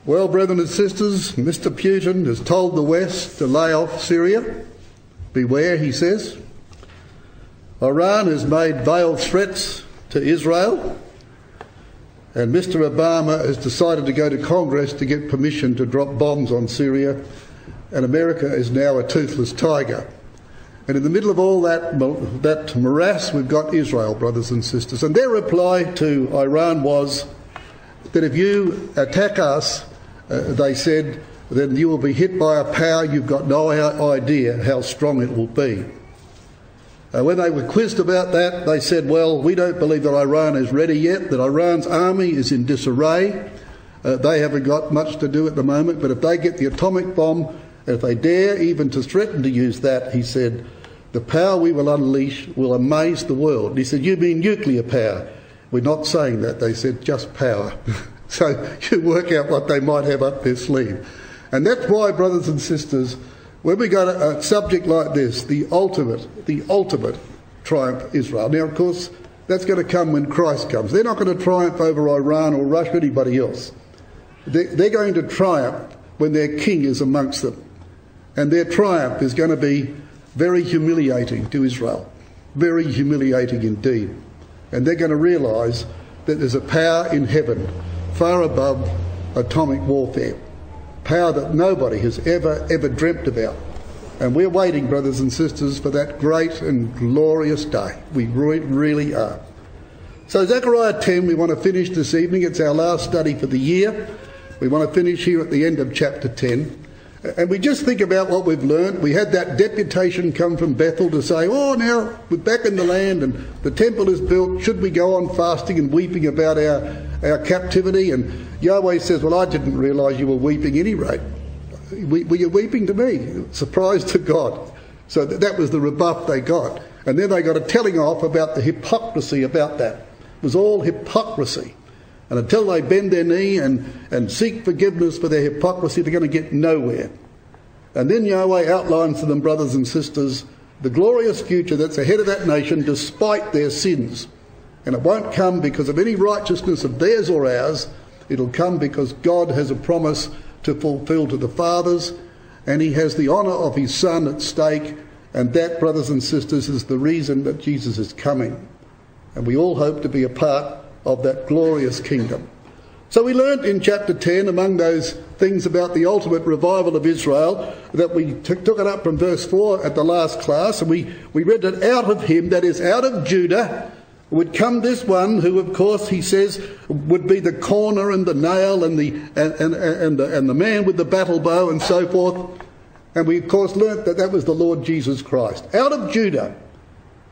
Well, brethren and sisters, Mr. Putin has told the West to lay off Syria. Beware, he says. Iran has made veiled threats to Israel. And Mr. Obama has decided to go to Congress to get permission to drop bombs on Syria. And America is now a toothless tiger. And in the middle of all that morass, we've got Israel, brothers and sisters. And their reply to Iran was that if you attack us, they said, then you will be hit by a power you've got no idea how strong it will be. When they were quizzed about that, they said, well, we don't believe that Iran is ready yet, that Iran's army is in disarray. They haven't got much to do at the moment, but if they get the atomic bomb, if they dare even to threaten to use that, he said, the power we will unleash will amaze the world. And he said, you mean nuclear power? We're not saying that. They said, just power. So you work out what they might have up their sleeve. And that's why, brothers and sisters, when we got a subject like this, the ultimate triumph of Israel. Now, of course, that's going to come when Christ comes. They're not going to triumph over Iran or Russia or anybody else. They're going to triumph when their king is amongst them. And their triumph is going to be very humiliating to Israel. Very humiliating indeed. And they're going to realise that there's a power in heaven far above atomic warfare. Power that nobody has ever dreamt about. And we're waiting, brothers and sisters, for that great and glorious day. We really are. So Zechariah 10, we want to finish this evening. It's our last study for the year. We want to finish here at the end of chapter 10. And we just think about what we've learned. We had that deputation come from Bethel to say, oh, now we're back in the land and the temple is built. Should we go on fasting and weeping about our captivity? And Yahweh says, well, I didn't realise you were weeping any rate. Were you weeping to me? Surprise to God. So that was the rebuff they got. And then they got a telling off about the hypocrisy about that. It was all hypocrisy. And until they bend their knee and seek forgiveness for their hypocrisy, they're going to get nowhere. And then Yahweh outlines to them, brothers and sisters, the glorious future that's ahead of that nation despite their sins. And it won't come because of any righteousness of theirs or ours. It'll come because God has a promise to fulfill to the fathers, and he has the honour of his Son at stake. And that, brothers and sisters, is the reason that Jesus is coming. And we all hope to be a part of that glorious kingdom. So we learnt in chapter 10, among those things about the ultimate revival of Israel, that we took it up from verse 4 at the last class, and we read that out of him, that is out of Judah, would come this one who, of course, he says, would be the corner and the nail and the man with the battle bow and so forth. And we, of course, learnt that was the Lord Jesus Christ. Out of Judah.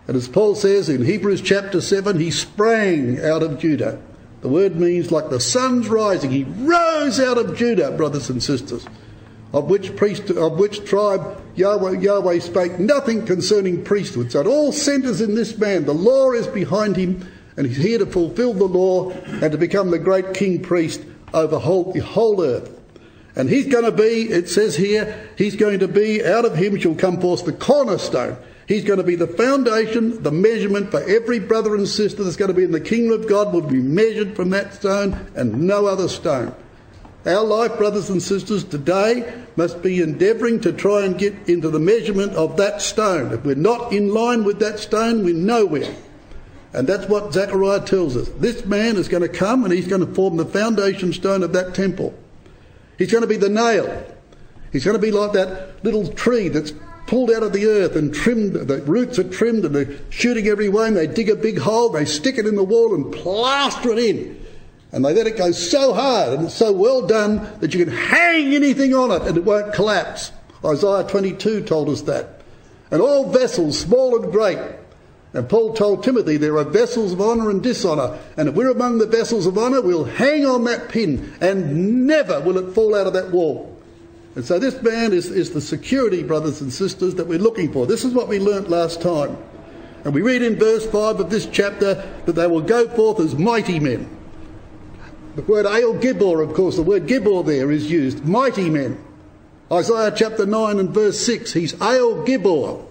And as Paul says in Hebrews chapter 7, he sprang out of Judah. The word means like the sun's rising. He rose out of Judah, brothers and sisters, of which tribe Yahweh spake nothing concerning priesthood. So it all centres in this man. The law is behind him, and he's here to fulfil the law and to become the great king priest over the whole earth. And he's going to be, it says here, he's going to be, out of him shall come forth the cornerstone. He's going to be the foundation, the measurement for every brother and sister that's going to be in the kingdom of God will be measured from that stone and no other stone. Our life, brothers and sisters, today must be endeavouring to try and get into the measurement of that stone. If we're not in line with that stone, we're nowhere. And that's what Zechariah tells us. This man is going to come and he's going to form the foundation stone of that temple. He's going to be the nail. He's going to be like that little tree that's pulled out of the earth and trimmed, the roots are trimmed and they're shooting every way, and they dig a big hole, they stick it in the wall and plaster it in. And they let it go so hard and it's so well done that you can hang anything on it and it won't collapse. Isaiah 22 told us that. And all vessels, small and great. And Paul told Timothy there are vessels of honour and dishonour. And if we're among the vessels of honour, we'll hang on that pin and never will it fall out of that wall. And so this man is the security, brothers and sisters, that we're looking for. This is what we learnt last time. And we read in verse 5 of this chapter that they will go forth as mighty men. The word El Gibor, of course, the word Gibor there is used. Mighty men. Isaiah chapter 9 and verse 6, he's El Gibor,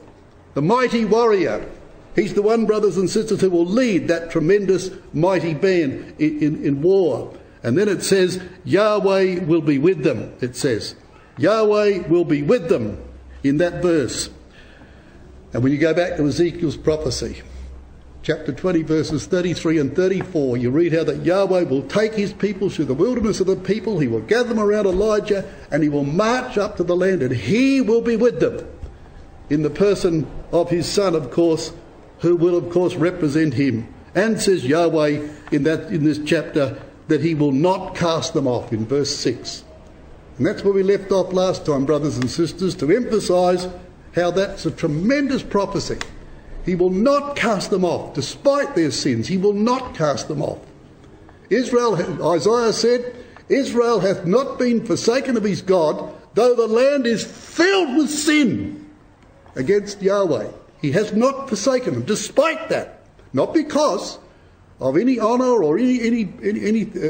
the mighty warrior. He's the one, brothers and sisters, who will lead that tremendous mighty band in war. And then it says, Yahweh will be with them, it says. Yahweh will be with them in that verse. And when you go back to Ezekiel's prophecy, chapter 20, verses 33 and 34, you read how that Yahweh will take his people through the wilderness of the people, he will gather them around Elijah, and he will march up to the land, and he will be with them in the person of his son, of course, who will, of course, represent him. And says Yahweh in this chapter that he will not cast them off, in verse 6. And that's where we left off last time, brothers and sisters, to emphasise how that's a tremendous prophecy. He will not cast them off, despite their sins. He will not cast them off. Israel, Isaiah said, Israel hath not been forsaken of his God, though the land is filled with sin against Yahweh. He has not forsaken them, despite that. Not because of any honour or any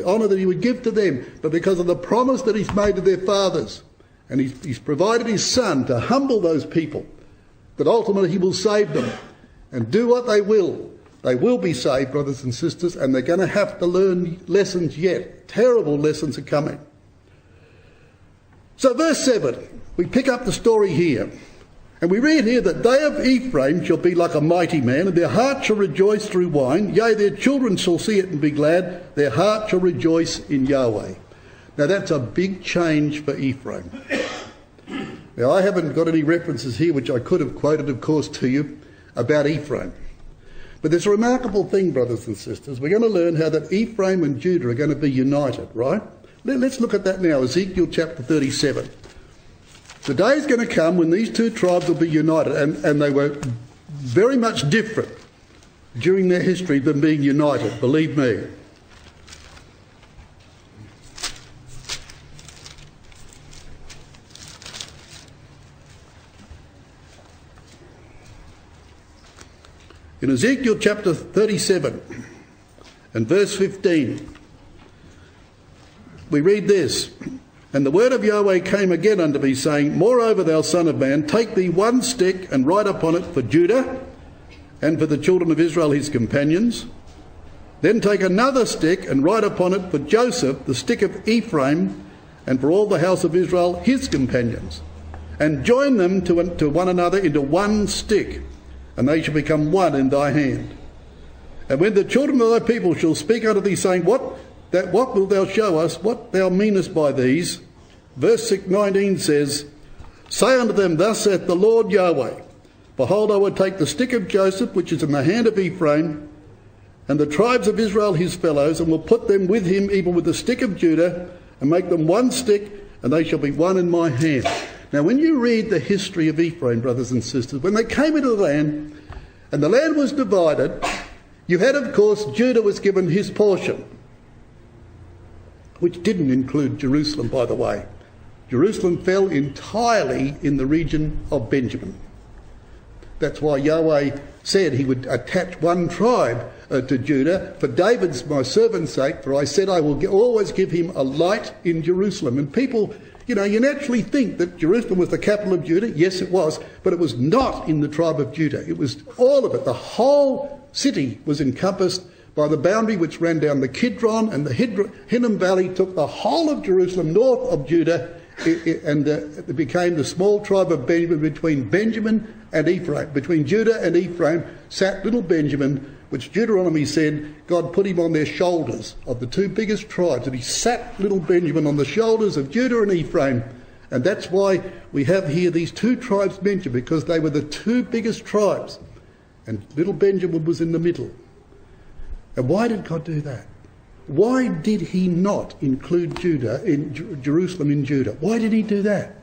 honour that he would give to them, but because of the promise that he's made to their fathers. And he's provided his son to humble those people, that ultimately he will save them. And do what they will. They will be saved, brothers and sisters, and they're going to have to learn lessons yet. Terrible lessons are coming. So verse 7, we pick up the story here. And we read here that they of Ephraim shall be like a mighty man, and their heart shall rejoice through wine. Yea, their children shall see it and be glad. Their heart shall rejoice in Yahweh. Now that's a big change for Ephraim. Now I haven't got any references here, which I could have quoted, of course, to you, about Ephraim. But there's a remarkable thing, brothers and sisters. We're going to learn how that Ephraim and Judah are going to be united, right? Let's look at that now, Ezekiel chapter 37. The day is going to come when these two tribes will be united, and they were very much different during their history than being united, believe me. In Ezekiel chapter 37 and verse 15, we read this. And the word of Yahweh came again unto me, saying, Moreover, thou son of man, take thee one stick and write upon it for Judah and for the children of Israel his companions. Then take another stick and write upon it for Joseph, the stick of Ephraim, and for all the house of Israel his companions. And join them to one another into one stick, and they shall become one in thy hand. And when the children of thy people shall speak unto thee, saying, What wilt thou show us? What thou meanest by these? Verse 19 says, Say unto them, Thus saith the Lord Yahweh, Behold, I will take the stick of Joseph, which is in the hand of Ephraim, and the tribes of Israel his fellows, and will put them with him, even with the stick of Judah, and make them one stick, and they shall be one in my hand. Now, when you read the history of Ephraim, brothers and sisters, when they came into the land, and the land was divided, you had, of course, Judah was given his portion, which didn't include Jerusalem, by the way. Jerusalem fell entirely in the region of Benjamin. That's why Yahweh said he would attach one tribe to Judah for David's, my servant's sake, for I said I will always give him a light in Jerusalem. And people, you naturally think that Jerusalem was the capital of Judah. Yes, it was, but it was not in the tribe of Judah. It was all of it. The whole city was encompassed by the boundary which ran down the Kidron, and the Hinnom Valley took the whole of Jerusalem north of Judah, and it became the small tribe of Benjamin. Between Benjamin and Ephraim, between Judah and Ephraim, sat little Benjamin, which Deuteronomy said God put him on their shoulders of the two biggest tribes, and he sat little Benjamin on the shoulders of Judah and Ephraim. And that's why we have here these two tribes mentioned, because they were the two biggest tribes, and little Benjamin was in the middle. And why did God do that? Why did he not include Judah in Jerusalem in Judah? Why did he do that?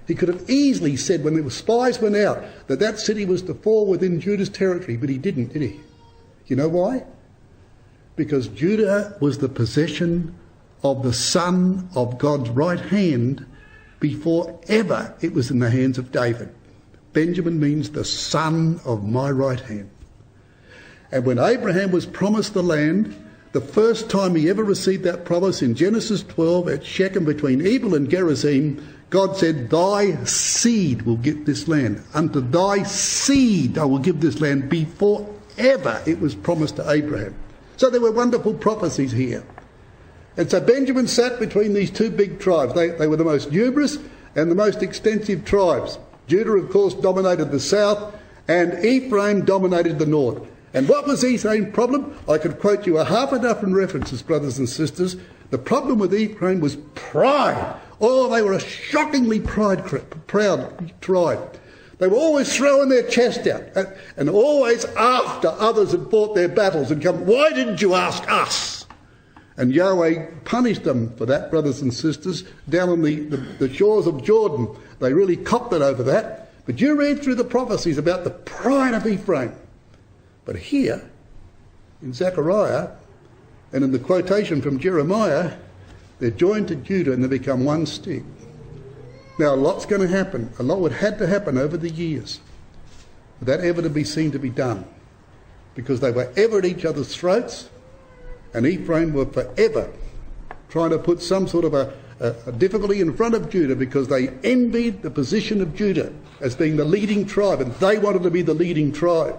He could have easily said when the spies went out that city was to fall within Judah's territory, but he didn't, did he? You know why? Because Judah was the possession of the son of God's right hand before ever it was in the hands of David. Benjamin means the son of my right hand. And when Abraham was promised the land, the first time he ever received that promise in Genesis 12 at Shechem between Ebal and Gerizim, God said, Thy seed will get this land. Unto thy seed I will give this land, before ever it was promised to Abraham. So there were wonderful prophecies here. And so Benjamin sat between these two big tribes. They were the most numerous and the most extensive tribes. Judah, of course, dominated the south, and Ephraim dominated the north. And what was Ephraim's problem? I could quote you a half a dozen references, brothers and sisters. The problem with Ephraim was pride. Oh, they were a shockingly proud tribe. They were always throwing their chest out and always after others had fought their battles and come, why didn't you ask us? And Yahweh punished them for that, brothers and sisters, down on the shores of Jordan. They really copped it over that. But you read through the prophecies about the pride of Ephraim. But here, in Zechariah, and in the quotation from Jeremiah, they're joined to Judah and they become one stick. Now, a lot's going to happen. A lot would had to happen over the years for that ever to be seen to be done. Because they were ever at each other's throats, and Ephraim were forever trying to put some sort of a difficulty in front of Judah because they envied the position of Judah as being the leading tribe, and they wanted to be the leading tribe.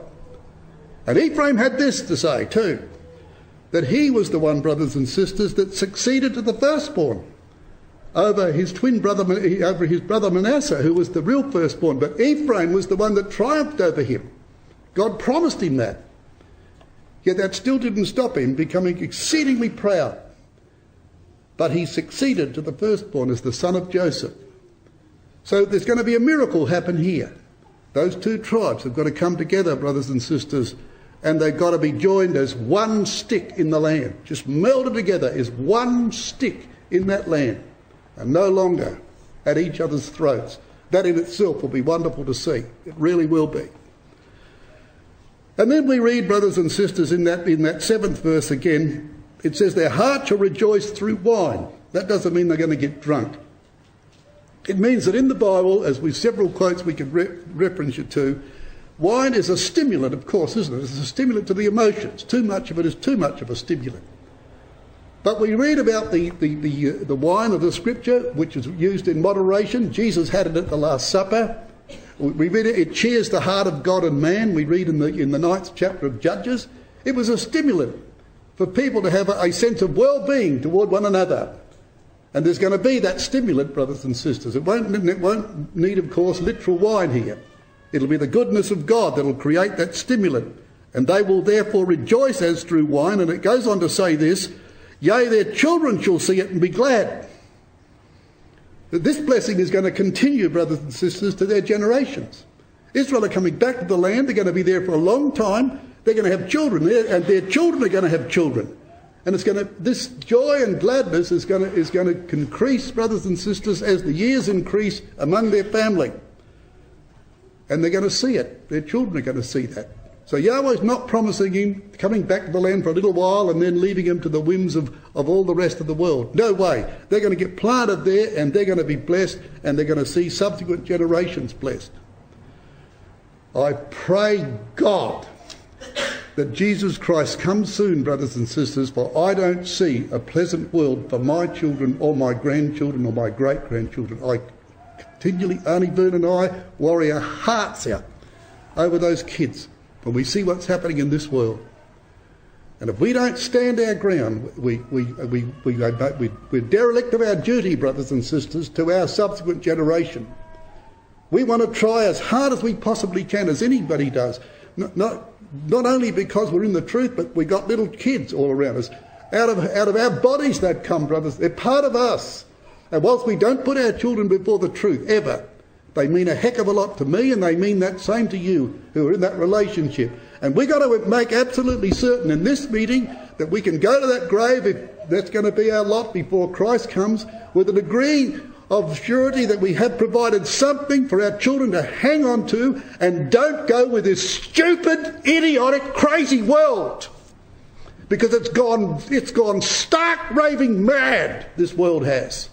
And Ephraim had this to say too, that he was the one, brothers and sisters, that succeeded to the firstborn over his brother Manasseh, who was the real firstborn. But Ephraim was the one that triumphed over him. God promised him that. Yet that still didn't stop him becoming exceedingly proud. But he succeeded to the firstborn as the son of Joseph. So there's going to be a miracle happen here. Those two tribes have got to come together, brothers and sisters, and they've got to be joined as one stick in the land. Just melded together as one stick in that land, and no longer at each other's throats. That in itself will be wonderful to see. It really will be. And then we read, brothers and sisters, in that 7th verse again, it says, their heart shall rejoice through wine. That doesn't mean they're going to get drunk. It means that in the Bible, as with several quotes we can reference you to, wine is a stimulant, of course, isn't it? It's a stimulant to the emotions. Too much of it is too much of a stimulant. But we read about the wine of the Scripture, which is used in moderation. Jesus had it at the Last Supper. We read it cheers the heart of God and man. We read in the 9th chapter of Judges. It was a stimulant for people to have a sense of well-being toward one another. And there's going to be that stimulant, brothers and sisters. It won't need, of course, literal wine here. It'll be the goodness of God that'll create that stimulant. And they will therefore rejoice as through wine. And it goes on to say this, yea, their children shall see it and be glad. That this blessing is going to continue, brothers and sisters, to their generations. Israel are coming back to the land. They're going to be there for a long time. They're going to have children there, and their children are going to have children. And this joy and gladness is going to increase, brothers and sisters, as the years increase among their family. And they're going to see it. Their children are going to see that. So Yahweh's not promising him coming back to the land for a little while and then leaving him to the whims of all the rest of the world. No way. They're going to get planted there and they're going to be blessed and they're going to see subsequent generations blessed. I pray God that Jesus Christ comes soon, brothers and sisters, for I don't see a pleasant world for my children or my grandchildren or my great-grandchildren. I continually, Arnie Boone and I, worry our hearts out over those kids when we see what's happening in this world. And if we don't stand our ground, we're derelict of our duty, brothers and sisters, to our subsequent generation. We want to try as hard as we possibly can, as anybody does. Not only because we're in the truth, but we got little kids all around us. Out of our bodies they've come, brothers. They're part of us. And whilst we don't put our children before the truth, ever, they mean a heck of a lot to me, and they mean that same to you who are in that relationship. And we've got to make absolutely certain in this meeting that we can go to that grave, if that's going to be our lot before Christ comes, with a degree of surety that we have provided something for our children to hang on to, and don't go with this stupid, idiotic, crazy world. Because it's gone stark raving mad, this world has.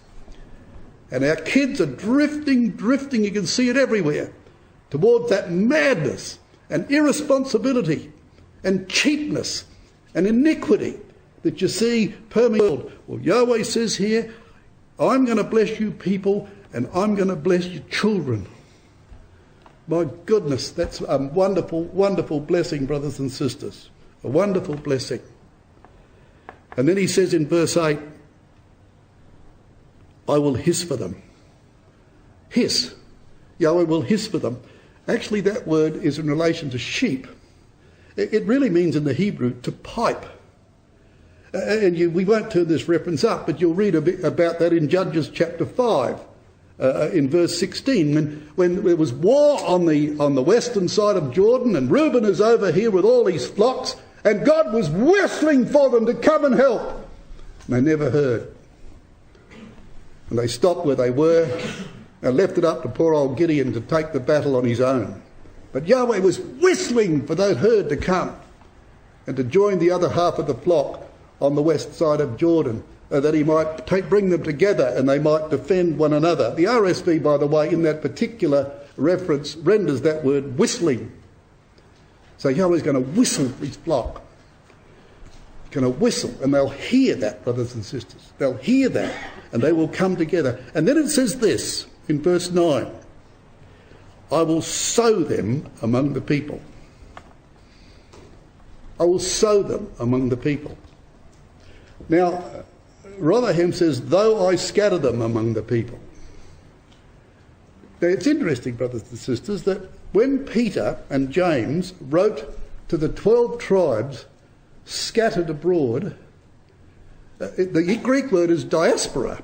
And our kids are drifting, you can see it everywhere, towards that madness and irresponsibility and cheapness and iniquity that you see permeate the world. Well, Yahweh says here, I'm going to bless you people and I'm going to bless your children. My goodness, that's a wonderful, wonderful blessing, brothers and sisters. A wonderful blessing. And then he says in verse 8, I will hiss for them. Hiss. Yahweh will hiss for them. Actually, that word is in relation to sheep. It really means in the Hebrew to pipe. We won't turn this reference up, but you'll read a bit about that in Judges chapter 5, in verse 16, when there was war on the western side of Jordan, and Reuben is over here with all his flocks, and God was whistling for them to come and help. And they never heard. And they stopped where they were and left it up to poor old Gideon to take the battle on his own. But Yahweh was whistling for that herd to come and to join the other half of the flock on the west side of Jordan, that he might bring them together and they might defend one another. The RSV, by the way, in that particular reference renders that word whistling. So Yahweh's going to whistle for his flock. He's going to whistle, and they'll hear that, brothers and sisters. They'll hear that, and they will come together. And then it says this in verse 9, I will sow them among the people. I will sow them among the people. Now, Rotherham says, though I scatter them among the people. Now, it's interesting, brothers and sisters, that when Peter and James wrote to the 12 tribes scattered abroad, the Greek word is diaspora,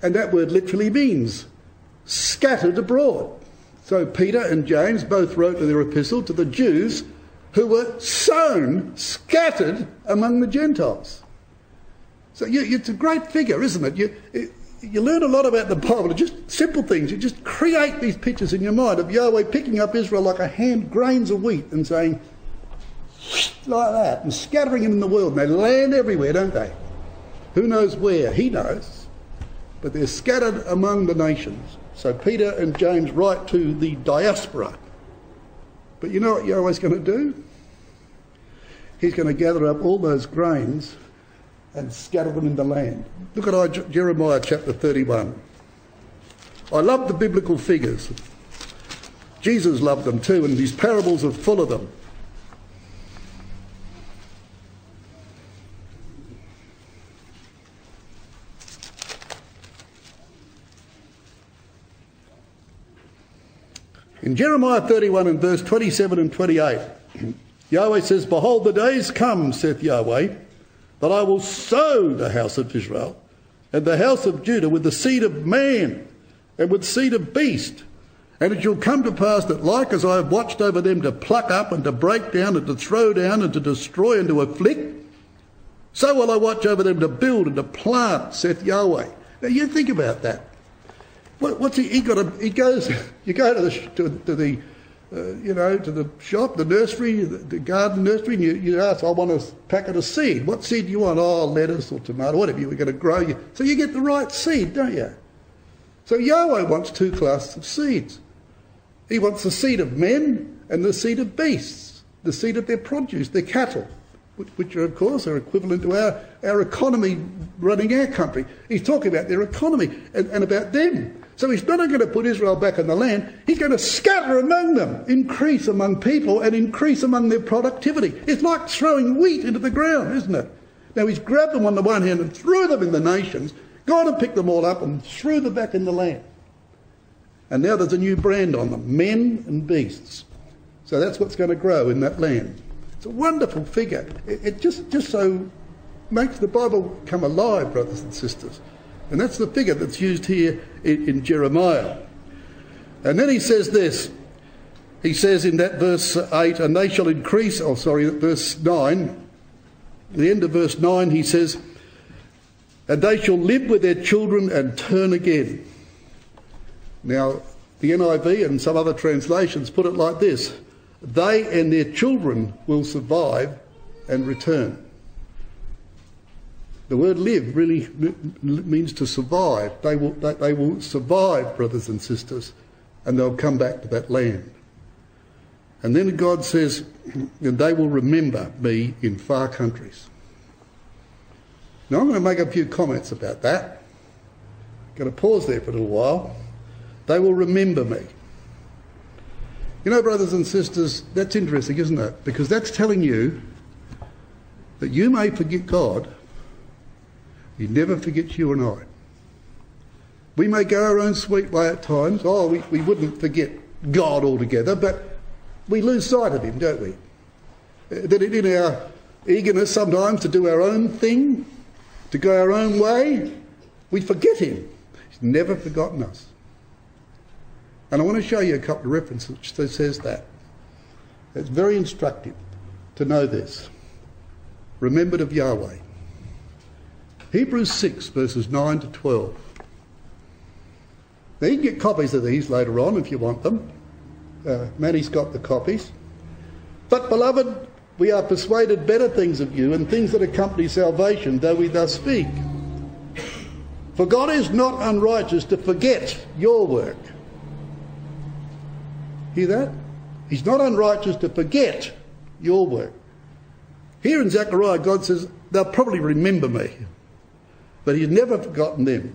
and that word literally means scattered abroad. So Peter and James both wrote in their epistle to the Jews who were sown, scattered among the Gentiles. So it's a great figure, isn't it? You learn a lot about the Bible, just simple things. You just create these pictures in your mind of Yahweh picking up Israel like a hand grains of wheat and saying, like that, and scattering them in the world. And they land everywhere, don't they? Who knows where? He knows. But they're scattered among the nations. So Peter and James write to the diaspora. But you know what Yahweh's going to do? He's going to gather up all those grains and scatter them in the land. Look at Jeremiah chapter 31. I love the biblical figures. Jesus loved them too, and his parables are full of them. In Jeremiah 31 and verse 27 and 28, Yahweh says, behold, the days come, saith Yahweh, that I will sow the house of Israel and the house of Judah with the seed of man and with seed of beast. And it shall come to pass that like as I have watched over them to pluck up and to break down and to throw down and to destroy and to afflict, so will I watch over them to build and to plant, saith Yahweh. Now you think about that. What's he got? You go to the shop, the nursery, the garden nursery, and you ask, I want a packet of seed. What seed do you want? Oh, lettuce or tomato, whatever you're going to grow. So you get the right seed, don't you? So Yahweh wants two classes of seeds. He wants the seed of men and the seed of beasts, the seed of their produce, their cattle, which are, of course, are equivalent to our economy running our country. He's talking about their economy and about them. So he's not going to put Israel back in the land. He's going to scatter among them, increase among people and increase among their productivity. It's like throwing wheat into the ground, isn't it? Now he's grabbed them on the one hand and threw them in the nations, gone and picked them all up and threw them back in the land. And now there's a new brand on them, men and beasts. So that's what's going to grow in that land. It's a wonderful figure. It just so makes the Bible come alive, brothers and sisters. And that's the figure that's used here in Jeremiah. And then he says this. He says in that verse 8, and they shall increase, verse 9, the end of verse 9, he says, and they shall live with their children and turn again. Now, the NIV and some other translations put it like this. They and their children will survive and return. The word live really means to survive. They will survive, brothers and sisters, and they'll come back to that land. And then God says, and they will remember me in far countries. Now I'm going to make a few comments about that. I'm going to pause there for a little while. They will remember me. You know, brothers and sisters, that's interesting, isn't it? Because that's telling you that you may forget God, He never forgets you and I. We may go our own sweet way at times. Oh, we wouldn't forget God altogether, but we lose sight of him, don't we? That in our eagerness sometimes to do our own thing, to go our own way, we forget him. He's never forgotten us. And I want to show you a couple of references which says that. It's very instructive to know this. Remembered of Yahweh. Hebrews 6 verses 9 to 12. Now you can get copies of these later on if you want them. Manny's got the copies. But beloved, we are persuaded better things of you and things that accompany salvation, though we thus speak. For God is not unrighteous to forget your work. Hear that? He's not unrighteous to forget your work. Here in Zechariah, God says, they'll probably remember me. But he's never forgotten them.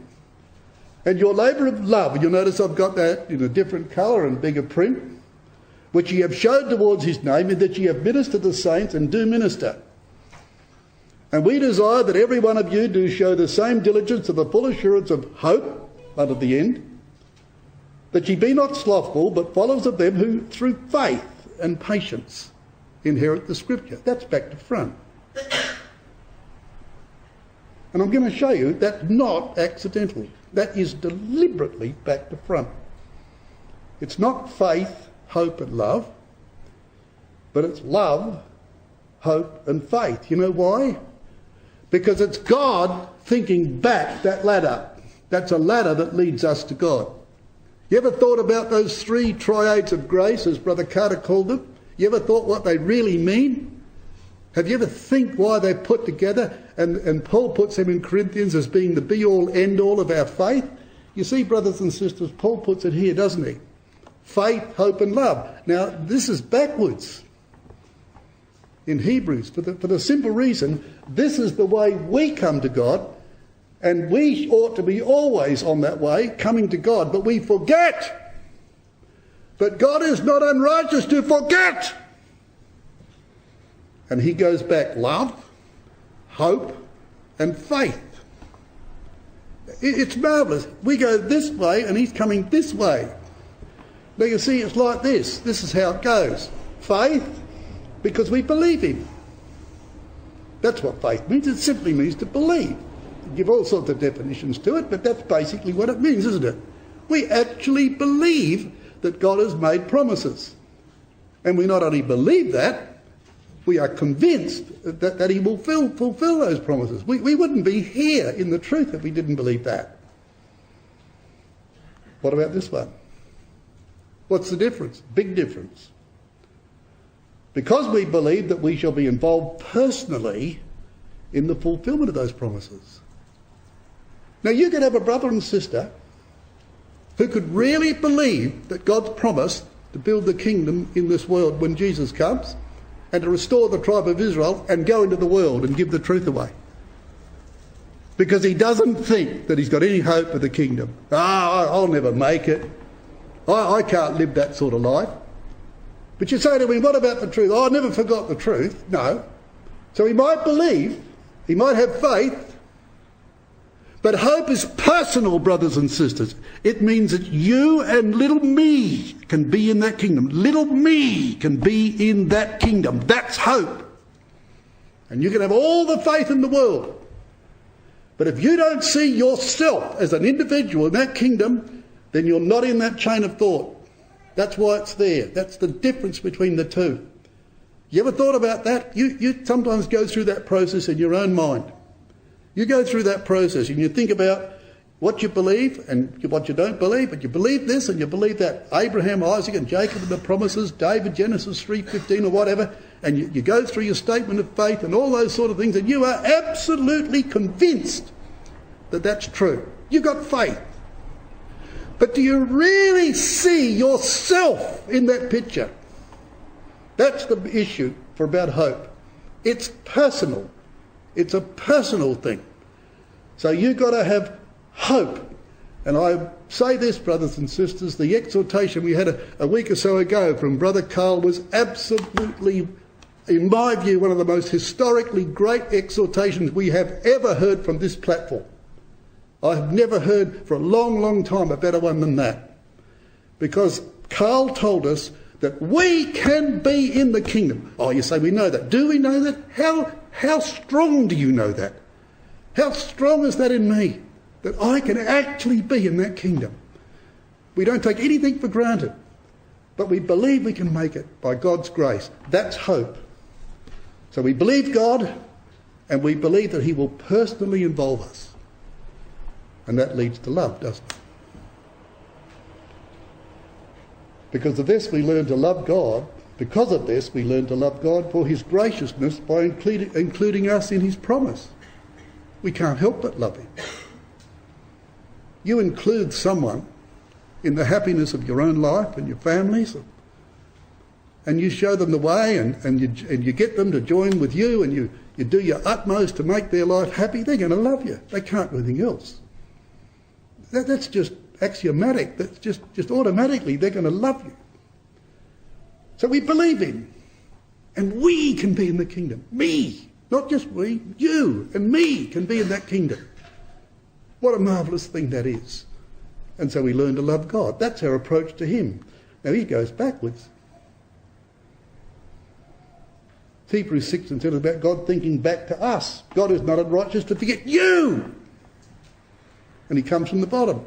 And your labour of love, and you'll notice I've got that in a different colour and bigger print, which ye have showed towards his name, in that ye have ministered to the saints and do minister. And we desire that every one of you do show the same diligence to the full assurance of hope unto the end, that ye be not slothful, but followers of them who through faith and patience inherit the scripture. That's back to front. And I'm going to show you that's not accidental. That is deliberately back to front. It's not faith, hope and love, but it's love, hope and faith. You know why? Because it's God thinking back that ladder. That's a ladder that leads us to God. You ever thought about those three triades of grace, as Brother Carter called them? You ever thought what they really mean? Have you ever think why they're put together? And Paul puts them in Corinthians as being the be-all, end-all of our faith. You see, brothers and sisters, Paul puts it here, doesn't he? Faith, hope and love. Now, this is backwards in Hebrews for the simple reason this is the way we come to God, and we ought to be always on that way, coming to God, but we forget. But God is not unrighteous to forget. And he goes back love, hope and faith. It's marvellous. We go this way and he's coming this way. Now you see, it's like this. This is how it goes. Faith, because we believe him. That's what faith means. It simply means to believe. You give all sorts of definitions to it, but that's basically what it means, isn't it? We actually believe that God has made promises. And we not only believe that, we are convinced that he will fulfill those promises. We wouldn't be here in the truth if we didn't believe that. What about this one? What's the difference? Big difference. Because we believe that we shall be involved personally in the fulfilment of those promises. Now you could have a brother and sister who could really believe that God's promised to build the kingdom in this world when Jesus comes, and to restore the tribe of Israel and go into the world and give the truth away. Because he doesn't think that he's got any hope of the kingdom. I'll never make it. I can't live that sort of life. But you say to him, what about the truth? I never forgot the truth. No. So he might believe, he might have faith, but hope is personal, brothers and sisters. It means that you and little me can be in that kingdom. Little me can be in that kingdom. That's hope. And you can have all the faith in the world. But if you don't see yourself as an individual in that kingdom, then you're not in that chain of thought. That's why it's there. That's the difference between the two. You ever thought about that? You sometimes go through that process in your own mind. You go through that process and you think about what you believe and what you don't believe, but you believe this and you believe that. Abraham, Isaac and Jacob and the promises, David, Genesis 3:15 or whatever, and you go through your statement of faith and all those sort of things, and you are absolutely convinced that that's true. You've got faith. But do you really see yourself in that picture? That's the issue for about hope. It's personal. It's a personal thing. So you've got to have hope. And I say this, brothers and sisters, the exhortation we had a week or so ago from Brother Carl was absolutely, in my view, one of the most historically great exhortations we have ever heard from this platform. I've never heard for a long, long time a better one than that. Because Carl told us that we can be in the kingdom. Oh, you say we know that. Do we know that? How strong do you know that? How strong is that in me? That I can actually be in that kingdom. We don't take anything for granted. But we believe we can make it by God's grace. That's hope. So we believe God, and we believe that he will personally involve us. And that leads to love, doesn't it? Because of this we learn to love God. Because of this we learn to love God for his graciousness by including us in his promise. We can't help but love him. You include someone in the happiness of your own life and your families, and you show them the way, and you get them to join with you, and you do your utmost to make their life happy, they're going to love you. They can't do anything else. That's just axiomatic. That's just automatically they're going to love you. So we believe him, and we can be in the kingdom. Me, not just we, you and me can be in that kingdom. What a marvellous thing that is. And so we learn to love God. That's our approach to him. Now he goes backwards. Hebrews 6 and 10 is about God thinking back to us. God is not unrighteous to forget you. And he comes from the bottom.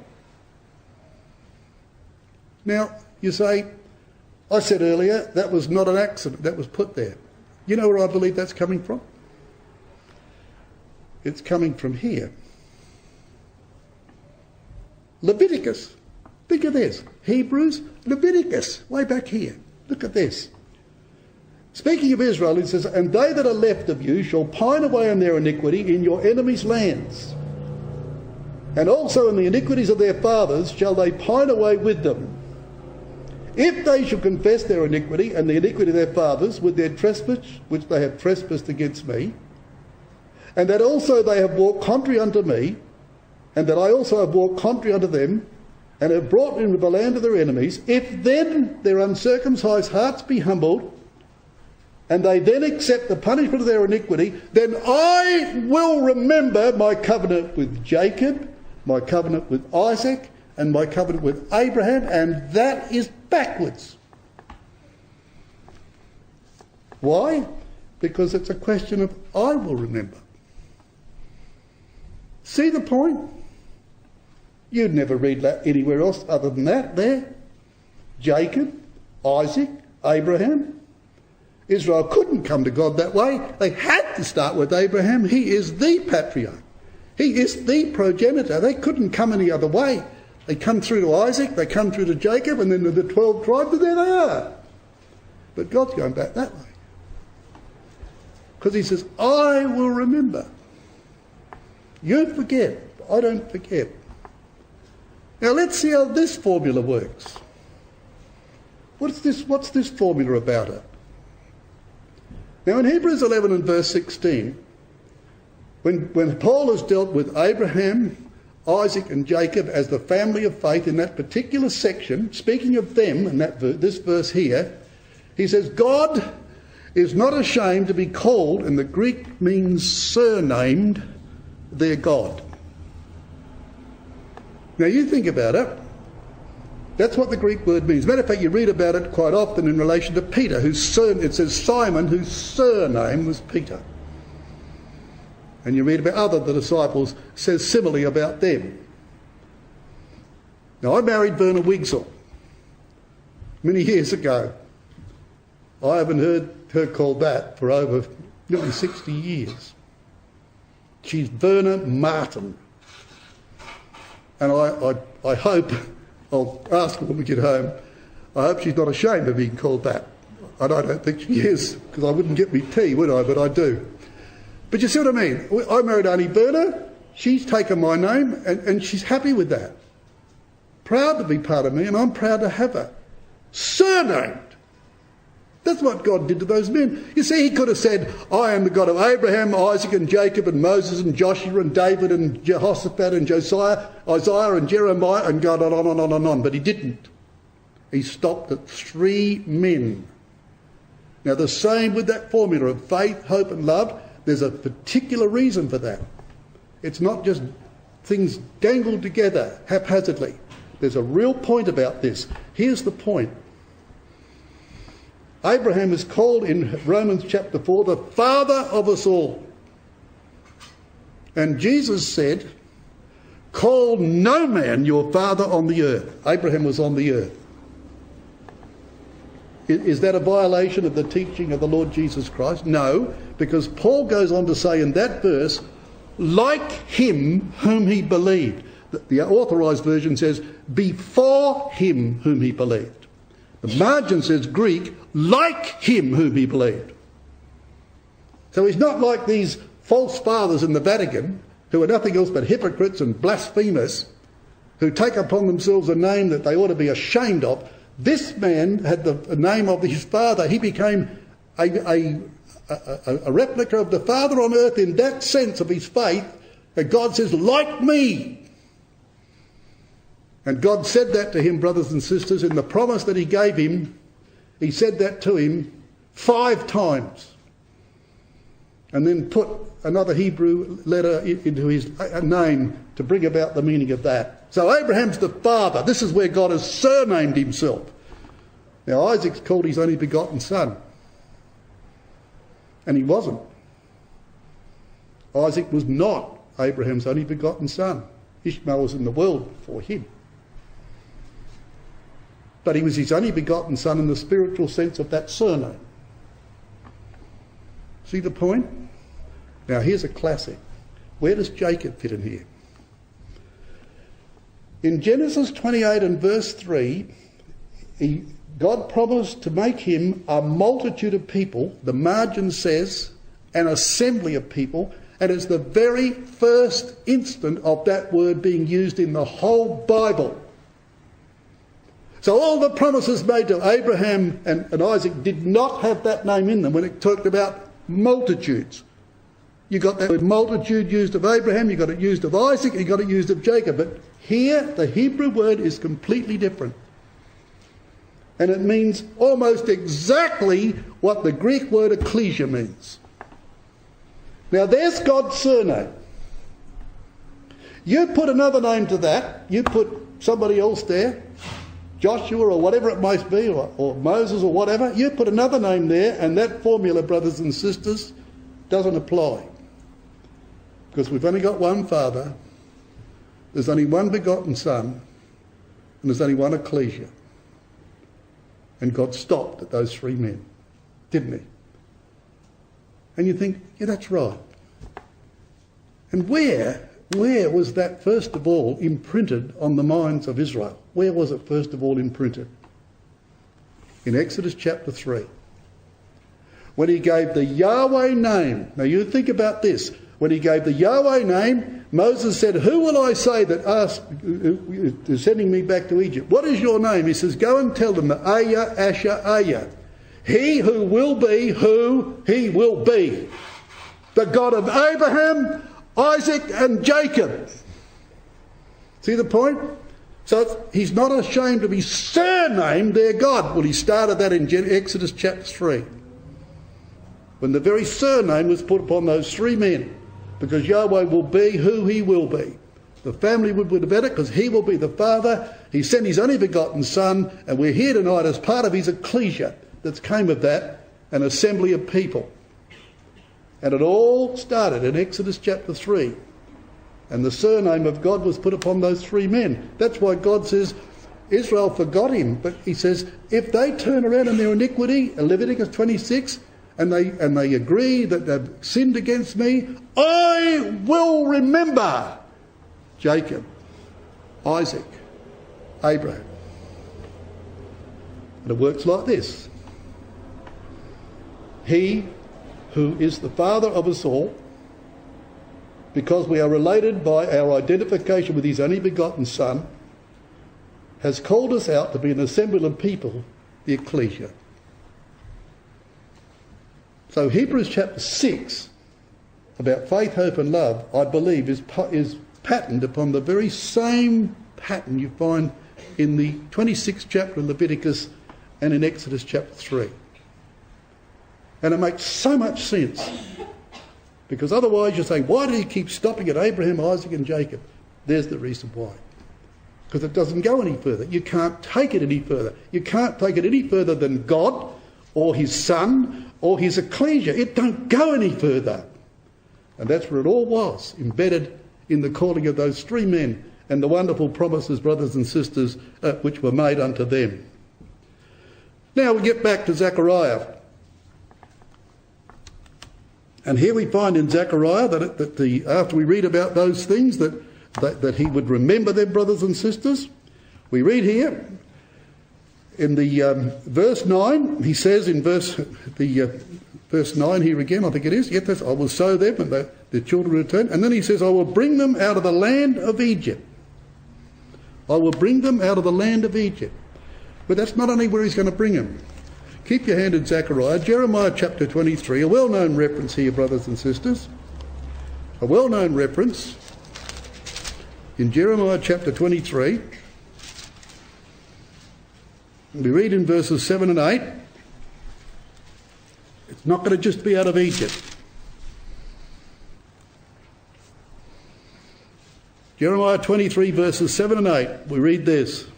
Now, you say, I said earlier, that was not an accident, that was put there. You know where I believe that's coming from? It's coming from here. Leviticus. Think of this. Hebrews, Leviticus, way back here. Look at this. Speaking of Israel, it says, and they that are left of you shall pine away in their iniquity in your enemies' lands. And also in the iniquities of their fathers shall they pine away with them. If they shall confess their iniquity and the iniquity of their fathers with their trespass, which they have trespassed against me, and that also they have walked contrary unto me, and that I also have walked contrary unto them, and have brought into the land of their enemies, if then their uncircumcised hearts be humbled, and they then accept the punishment of their iniquity, then I will remember my covenant with Jacob, my covenant with Isaac, and my covenant with Abraham, and that is backwards. Why? Because it's a question of I will remember. See the point? You'd never read that anywhere else other than that there. Jacob, Isaac, Abraham. Israel couldn't come to God that way. They had to start with Abraham. He is the patriarch. He is the progenitor. They couldn't come any other way. They come through to Isaac, they come through to Jacob, and then to the 12 tribes, and there they are. But God's going back that way. Because he says, I will remember. You forget, I don't forget. Now let's see how this formula works. What's this formula about it? Now in Hebrews 11 and verse 16, when Paul has dealt with Abraham, Isaac and Jacob as the family of faith in that particular section, speaking of them in this verse here, he says, God is not ashamed to be called, and the Greek means surnamed, their God. Now you think about it, that's what the Greek word means. As a matter of fact, you read about it quite often in relation to Peter, it says Simon, whose surname was Peter. And you read about the disciples, says similarly about them. Now, I married Verna Wigsell many years ago. I haven't heard her called that for over nearly 60 years. She's Verna Martin. And I hope, I'll ask her when we get home, I hope she's not ashamed of being called that. And I don't think she is, because I wouldn't get me tea, would I? But I do. But you see what I mean? I married Auntie Verna. She's taken my name, and she's happy with that. Proud to be part of me, and I'm proud to have her. Surnamed. That's what God did to those men. You see, he could have said, I am the God of Abraham, Isaac and Jacob and Moses and Joshua and David and Jehoshaphat and Josiah, Isaiah and Jeremiah, and God on and on and on. But he didn't. He stopped at 3 men. Now the same with that formula of faith, hope and love. There's a particular reason for that. It's not just things dangled together haphazardly. There's a real point about this. Here's the point. Abraham is called in Romans chapter 4 the father of us all. And Jesus said, call no man your father on the earth. Abraham was on the earth. Is that a violation of the teaching of the Lord Jesus Christ? No, because Paul goes on to say in that verse, like him whom he believed. The authorised version says, before him whom he believed. The margin says Greek, like him whom he believed. So he's not like these false fathers in the Vatican who are nothing else but hypocrites and blasphemers who take upon themselves a name that they ought to be ashamed of. This man had the name of his father. He became a replica of the Father on earth in that sense of his faith. And God says, like me. And God said that to him, brothers and sisters, in the promise that he gave him. He said that to him 5 times. And then put another Hebrew letter into his name to bring about the meaning of that. So Abraham's the father. This is where God has surnamed himself. Now Isaac's called his only begotten son. And he wasn't. Isaac was not Abraham's only begotten son. Ishmael was in the world before him. But he was his only begotten son in the spiritual sense of that surname. See the point? Now here's a classic. Where does Jacob fit in here? In Genesis 28 and verse 3, God promised to make him a multitude of people. The margin says, an assembly of people. And it's the very first instant of that word being used in the whole Bible. So all the promises made to Abraham and Isaac did not have that name in them when it talked about multitudes. You got that word multitude used of Abraham, you got it used of Isaac, you got it used of Jacob. But here the Hebrew word is completely different. And it means almost exactly what the Greek word ecclesia means. Now there's God's surname. You put another name to that, you put somebody else there, Joshua or whatever it might be, or Moses or whatever, you put another name there and that formula, brothers and sisters, doesn't apply. Because we've only got one Father, there's only one begotten Son, and there's only one ecclesia. And God stopped at those 3 men, didn't he? And you think, yeah, that's right. And where was that first of all imprinted on the minds of Israel? Where was it first of all imprinted? In Exodus chapter 3. When he gave the Yahweh name. Now you think about this. When he gave the Yahweh name, Moses said, who will I say that is sending me back to Egypt? What is your name? He says, go and tell them the Aya, Asher, Aya. He who will be who he will be. The God of Abraham, Isaac and Jacob. See the point? So he's not ashamed of his surname, their God. Well, he started that in Exodus chapter 3. When the very surname was put upon those 3 men. Because Yahweh will be who he will be. The family would have better because he will be the father. He sent his only begotten son. And we're here tonight as part of his ecclesia that came of that, an assembly of people. And it all started in Exodus chapter 3. And the surname of God was put upon those 3 men. That's why God says, Israel forgot him. But he says, if they turn around in their iniquity, in Leviticus 26, and they agree that they've sinned against me, I will remember Jacob, Isaac, Abraham. And it works like this. He who is the father of us all, because we are related by our identification with his only begotten Son, has called us out to be an assembly of people, the ecclesia. So Hebrews chapter 6, about faith, hope and love, I believe is patterned upon the very same pattern you find in the 26th chapter of Leviticus and in Exodus chapter 3. And it makes so much sense. Because otherwise you say, why do you keep stopping at Abraham, Isaac and Jacob? There's the reason why. Because it doesn't go any further. You can't take it any further. You can't take it any further than God or his Son or his ecclesia. It don't go any further. And that's where it all was, embedded in the calling of those three men and the wonderful promises, brothers and sisters, which were made unto them. Now we get back to Zechariah. And here we find in Zechariah that after we read about those things, that he would remember them, brothers and sisters. We read here in the verse 9, he says in verse 9 here again, I think it is, yes, I will sow them and the children return. And then he says, I will bring them out of the land of Egypt. I will bring them out of the land of Egypt. But that's not only where he's going to bring them. Keep your hand in Zechariah. Jeremiah chapter 23, a well-known reference here, brothers and sisters. A well-known reference in Jeremiah chapter 23. We read in verses 7 and 8. It's not going to just be out of Egypt. Jeremiah 23 verses 7 and 8. We read this.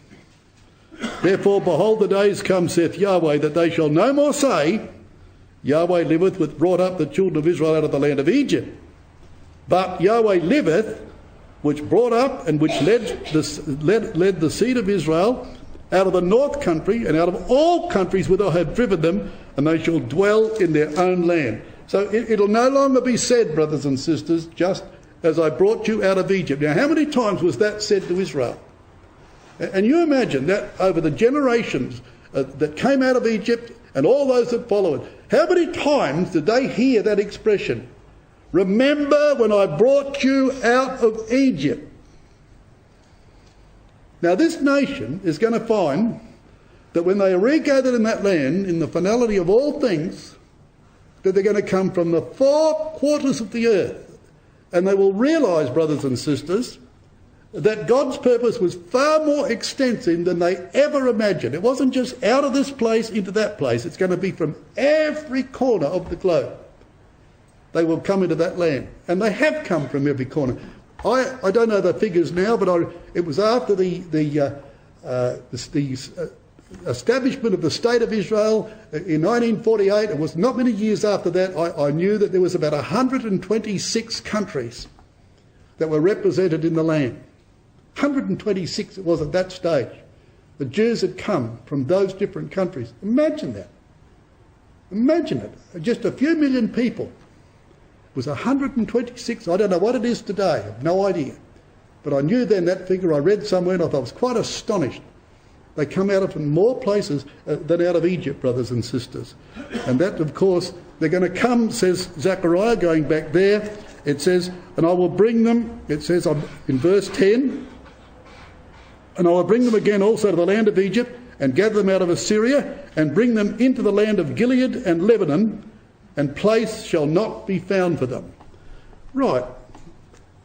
Therefore, behold, the days come, saith Yahweh, that they shall no more say, Yahweh liveth, which brought up the children of Israel out of the land of Egypt. But Yahweh liveth, which brought up and which led the seed of Israel out of the north country and out of all countries whither I have driven them, and they shall dwell in their own land. So it'll no longer be said, brothers and sisters, just as I brought you out of Egypt. Now, how many times was that said to Israel? And you imagine that over the generations that came out of Egypt and all those that followed, how many times did they hear that expression? Remember when I brought you out of Egypt. Now this nation is going to find that when they are regathered in that land, in the finality of all things, that they're going to come from the four quarters of the earth. And they will realise, brothers and sisters, that God's purpose was far more extensive than they ever imagined. It wasn't just out of this place into that place. It's going to be from every corner of the globe. They will come into that land. And they have come from every corner. I don't know the figures now, but it was after the establishment of the State of Israel in 1948. It was not many years after that. I knew that there was about 126 countries that were represented in the land. 126 it was at that stage. The Jews had come from those different countries. Imagine that. Imagine it. Just a few million people. It was 126. I don't know what it is today. I have no idea. But I knew then that figure. I read somewhere and I was quite astonished. They come out of more places than out of Egypt, brothers and sisters. And that, of course, they're going to come, says Zechariah, going back there. It says, and I will bring them, it says in verse 10, and I will bring them again also to the land of Egypt, and gather them out of Assyria, and bring them into the land of Gilead and Lebanon, and place shall not be found for them. Right.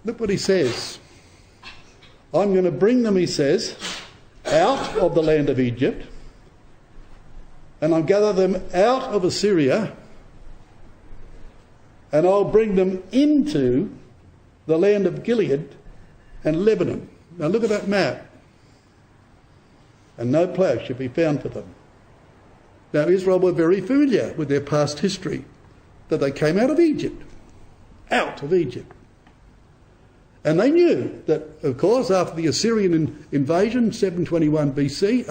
Look what he says. I'm going to bring them, he says, out of the land of Egypt, and I'll gather them out of Assyria, and I'll bring them into the land of Gilead and Lebanon. Now look at that map. And no place should be found for them. Now Israel were very familiar with their past history, that they came out of Egypt. Out of Egypt. And they knew that, of course, after the Assyrian invasion, 721 BC,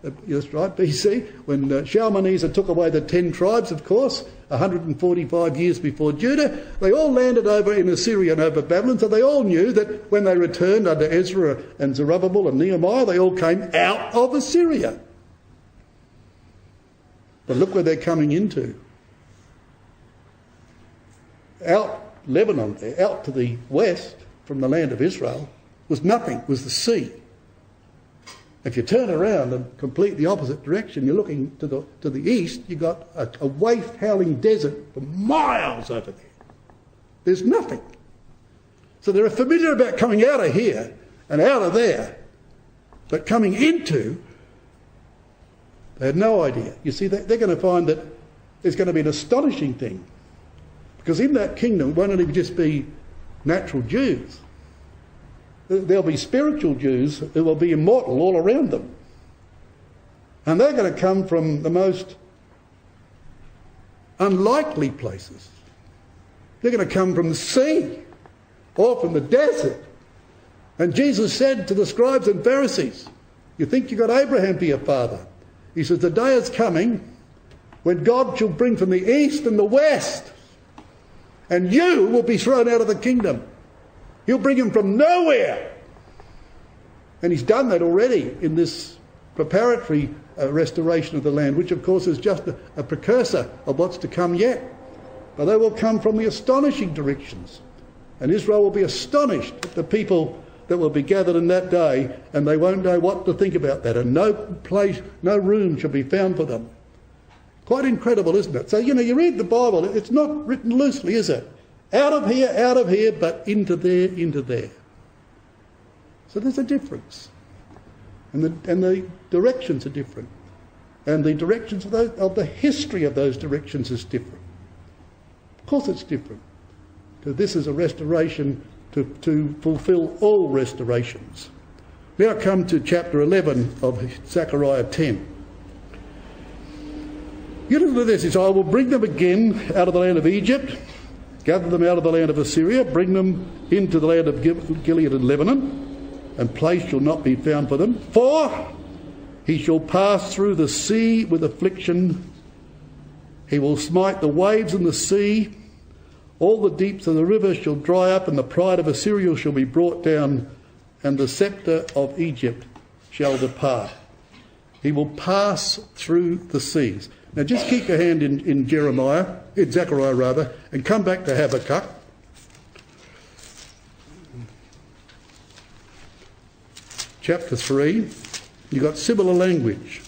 that's right, BC, when Shalmaneser took away the 10 tribes, of course, 145 years before Judah, they all landed over in Assyria and over Babylon, so they all knew that when they returned under Ezra and Zerubbabel and Nehemiah, they all came out of Assyria. But look where they're coming into. Out Lebanon, out to the west from the land of Israel, was nothing, was the sea. If you turn around and complete the opposite direction, you're looking to the east, you've got a waste-howling desert for miles over there. There's nothing. So they're familiar about coming out of here and out of there, but coming into, they had no idea. You see, they're going to find that there's going to be an astonishing thing, because in that kingdom it won't only just be natural Jews. there'll be spiritual Jews who will be immortal all around them. And they're going to come from the most unlikely places. They're going to come from the sea or from the desert. And Jesus said to the scribes and Pharisees, you think you've got Abraham for your father? He says, the day is coming when God shall bring from the east and the west, and you will be thrown out of the kingdom. He'll bring him from nowhere. And he's done that already in this preparatory restoration of the land, which of course is just a precursor of what's to come yet. But they will come from the astonishing directions. And Israel will be astonished at the people that will be gathered in that day, and they won't know what to think about that, and no place, no room shall be found for them. Quite incredible, isn't it? So, you read the Bible, it's not written loosely, is it? Out of here, but into there, into there. So there's a difference. And the directions are different. And the directions of the history of those directions is different. Of course it's different. Because this is a restoration to fulfill all restorations. Now come to chapter 11 of Zechariah 10. You look at this, it says, I will bring them again out of the land of Egypt, gather them out of the land of Assyria, bring them into the land of Gilead and Lebanon, and place shall not be found for them. For he shall pass through the sea with affliction. He will smite the waves in the sea. All the deeps of the river shall dry up, and the pride of Assyria shall be brought down, and the sceptre of Egypt shall depart. He will pass through the seas. Now just keep your hand in Zechariah, and come back to Habakkuk. Chapter 3, you've got similar language.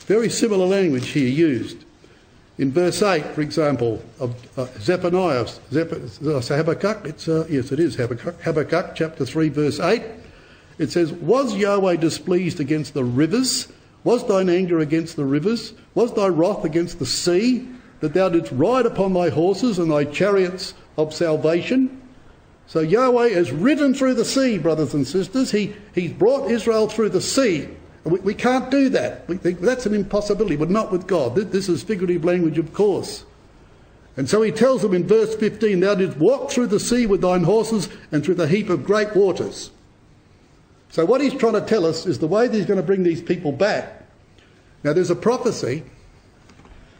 Very similar language here used. In verse 8, for example, of Zephaniah, Habakkuk, yes, it is Habakkuk. Habakkuk, chapter 3, verse 8. It says, Was Yahweh displeased against the rivers? Was thine anger against the rivers? Was thy wrath against the sea, that thou didst ride upon thy horses and thy chariots of salvation? So Yahweh has ridden through the sea, brothers and sisters. He's brought Israel through the sea. We can't do that. We think that's an impossibility, but not with God. This is figurative language, of course. And so he tells them in verse 15, Thou didst walk through the sea with thine horses and through the heap of great waters. So what he's trying to tell us is the way that he's going to bring these people back. Now there's a prophecy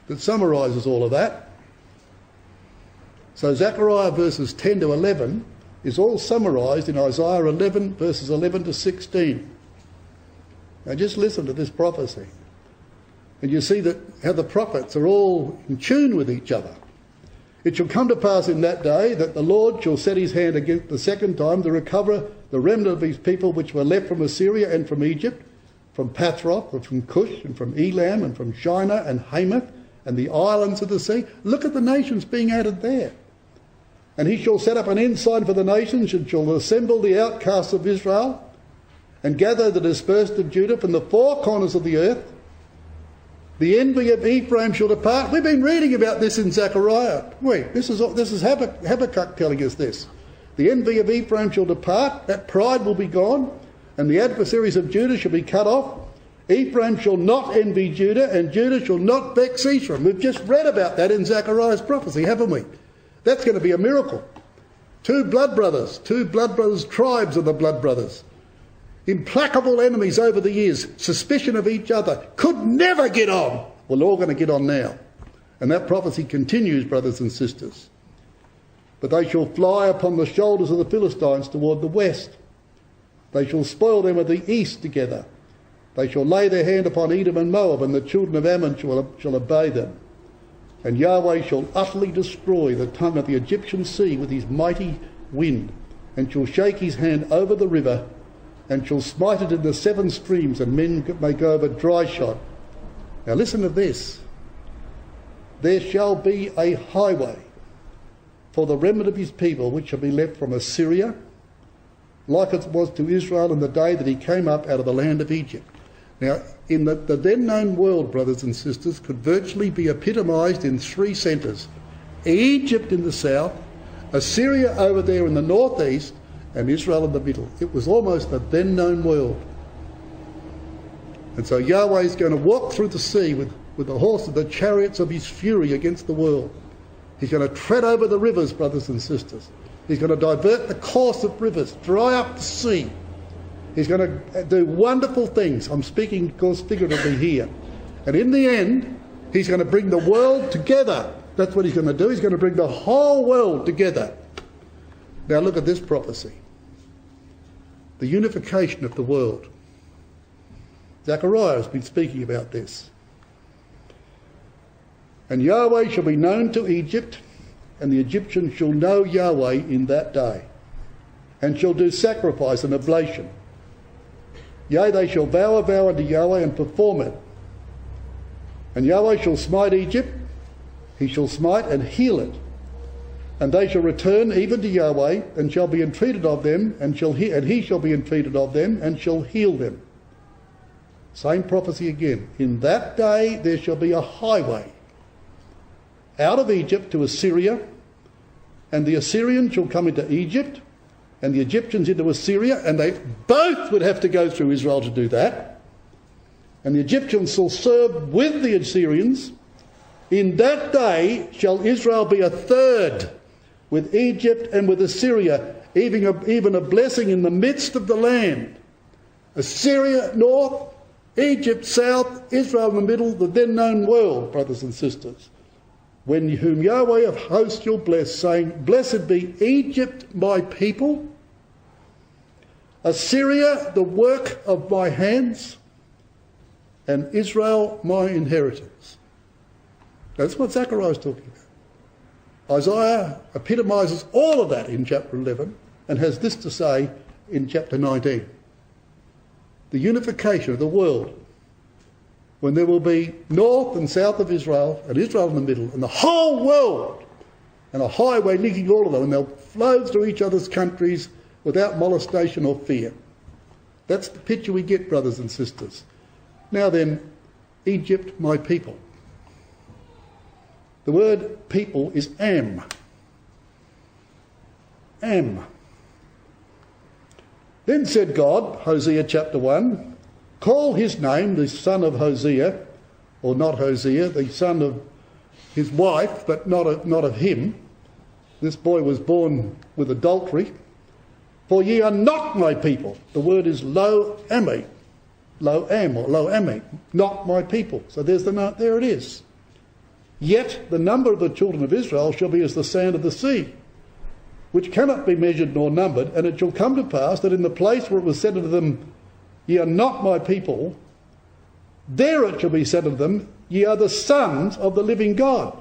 that summarises all of that. So Zechariah verses 10 to 11 is all summarised in Isaiah 11 verses 11 to 16. Now just listen to this prophecy. And you see that how the prophets are all in tune with each other. It shall come to pass in that day that the Lord shall set his hand against the second time to recover the remnant of his people which were left from Assyria and from Egypt, from Pathroth and from Cush and from Elam and from Shinar and Hamath and the islands of the sea. Look at the nations being added there. And he shall set up an ensign for the nations and shall assemble the outcasts of Israel and gather the dispersed of Judah from the four corners of the earth. The envy of Ephraim shall depart. We've been reading about this in Zechariah. This is Habakkuk telling us this. The envy of Ephraim shall depart, that pride will be gone, and the adversaries of Judah shall be cut off. Ephraim shall not envy Judah, and Judah shall not vex Ephraim. We've just read about that in Zechariah's prophecy, haven't we? That's going to be a miracle. Two blood brothers, tribes of the blood brothers. Implacable enemies over the years, suspicion of each other, could never get on. Well, they're all going to get on now. And that prophecy continues, brothers and sisters. But they shall fly upon the shoulders of the Philistines toward the west. They shall spoil them at the east together. They shall lay their hand upon Edom and Moab, and the children of Ammon shall obey them. And Yahweh shall utterly destroy the tongue of the Egyptian sea with his mighty wind, and shall shake his hand over the river, and shall smite it in the seven streams, and men may go over dry shod. Now listen to this. There shall be a highway for the remnant of his people, which shall be left from Assyria, like it was to Israel in the day that he came up out of the land of Egypt. Now, in the then known world, brothers and sisters, could virtually be epitomised in three centres. Egypt in the south, Assyria over there in the northeast, and Israel in the middle. It was almost the then known world. And so Yahweh is going to walk through the sea with the horse of the chariots of his fury against the world. He's going to tread over the rivers, brothers and sisters. He's going to divert the course of rivers, dry up the sea. He's going to do wonderful things. I'm speaking, of course, figuratively here. And in the end, he's going to bring the world together. That's what he's going to do. He's going to bring the whole world together. Now look at this prophecy. The unification of the world. Zechariah has been speaking about this. And Yahweh shall be known to Egypt, and the Egyptians shall know Yahweh in that day, and shall do sacrifice and oblation. Yea, they shall vow a vow unto Yahweh and perform it. And Yahweh shall smite Egypt, he shall smite and heal it. And they shall return even to Yahweh, and shall be entreated of them, and he shall be entreated of them, and shall heal them. Same prophecy again. In that day there shall be a highway out of Egypt to Assyria, and the Assyrians shall come into Egypt, and the Egyptians into Assyria, and they both would have to go through Israel to do that. And the Egyptians shall serve with the Assyrians. In that day shall Israel be a third with Egypt and with Assyria, even a blessing in the midst of the land. Assyria north, Egypt south, Israel in the middle, the then known world, brothers and sisters. Whom Yahweh of hosts shall bless, saying, Blessed be Egypt, my people, Assyria, the work of my hands, and Israel, my inheritance. That's what Zechariah is talking about. Isaiah epitomises all of that in chapter 11 and has this to say in chapter 19. The unification of the world, when there will be north and south of Israel, and Israel in the middle, and the whole world, and a highway linking all of them, and they'll flow through each other's countries without molestation or fear. That's the picture we get, brothers and sisters. Now then, Egypt, my people. The word people is am. Am. Then said God, Hosea chapter 1, call his name, the son of Hosea, or not Hosea, the son of his wife, but not of him. This boy was born with adultery. For ye are not my people. The word is lo-ami. Lo-am or lo-ami, not my people. So there it is. Yet the number of the children of Israel shall be as the sand of the sea, which cannot be measured nor numbered. And it shall come to pass that in the place where it was said unto them, Ye are not my people, there it shall be said unto them, Ye are the sons of the living God.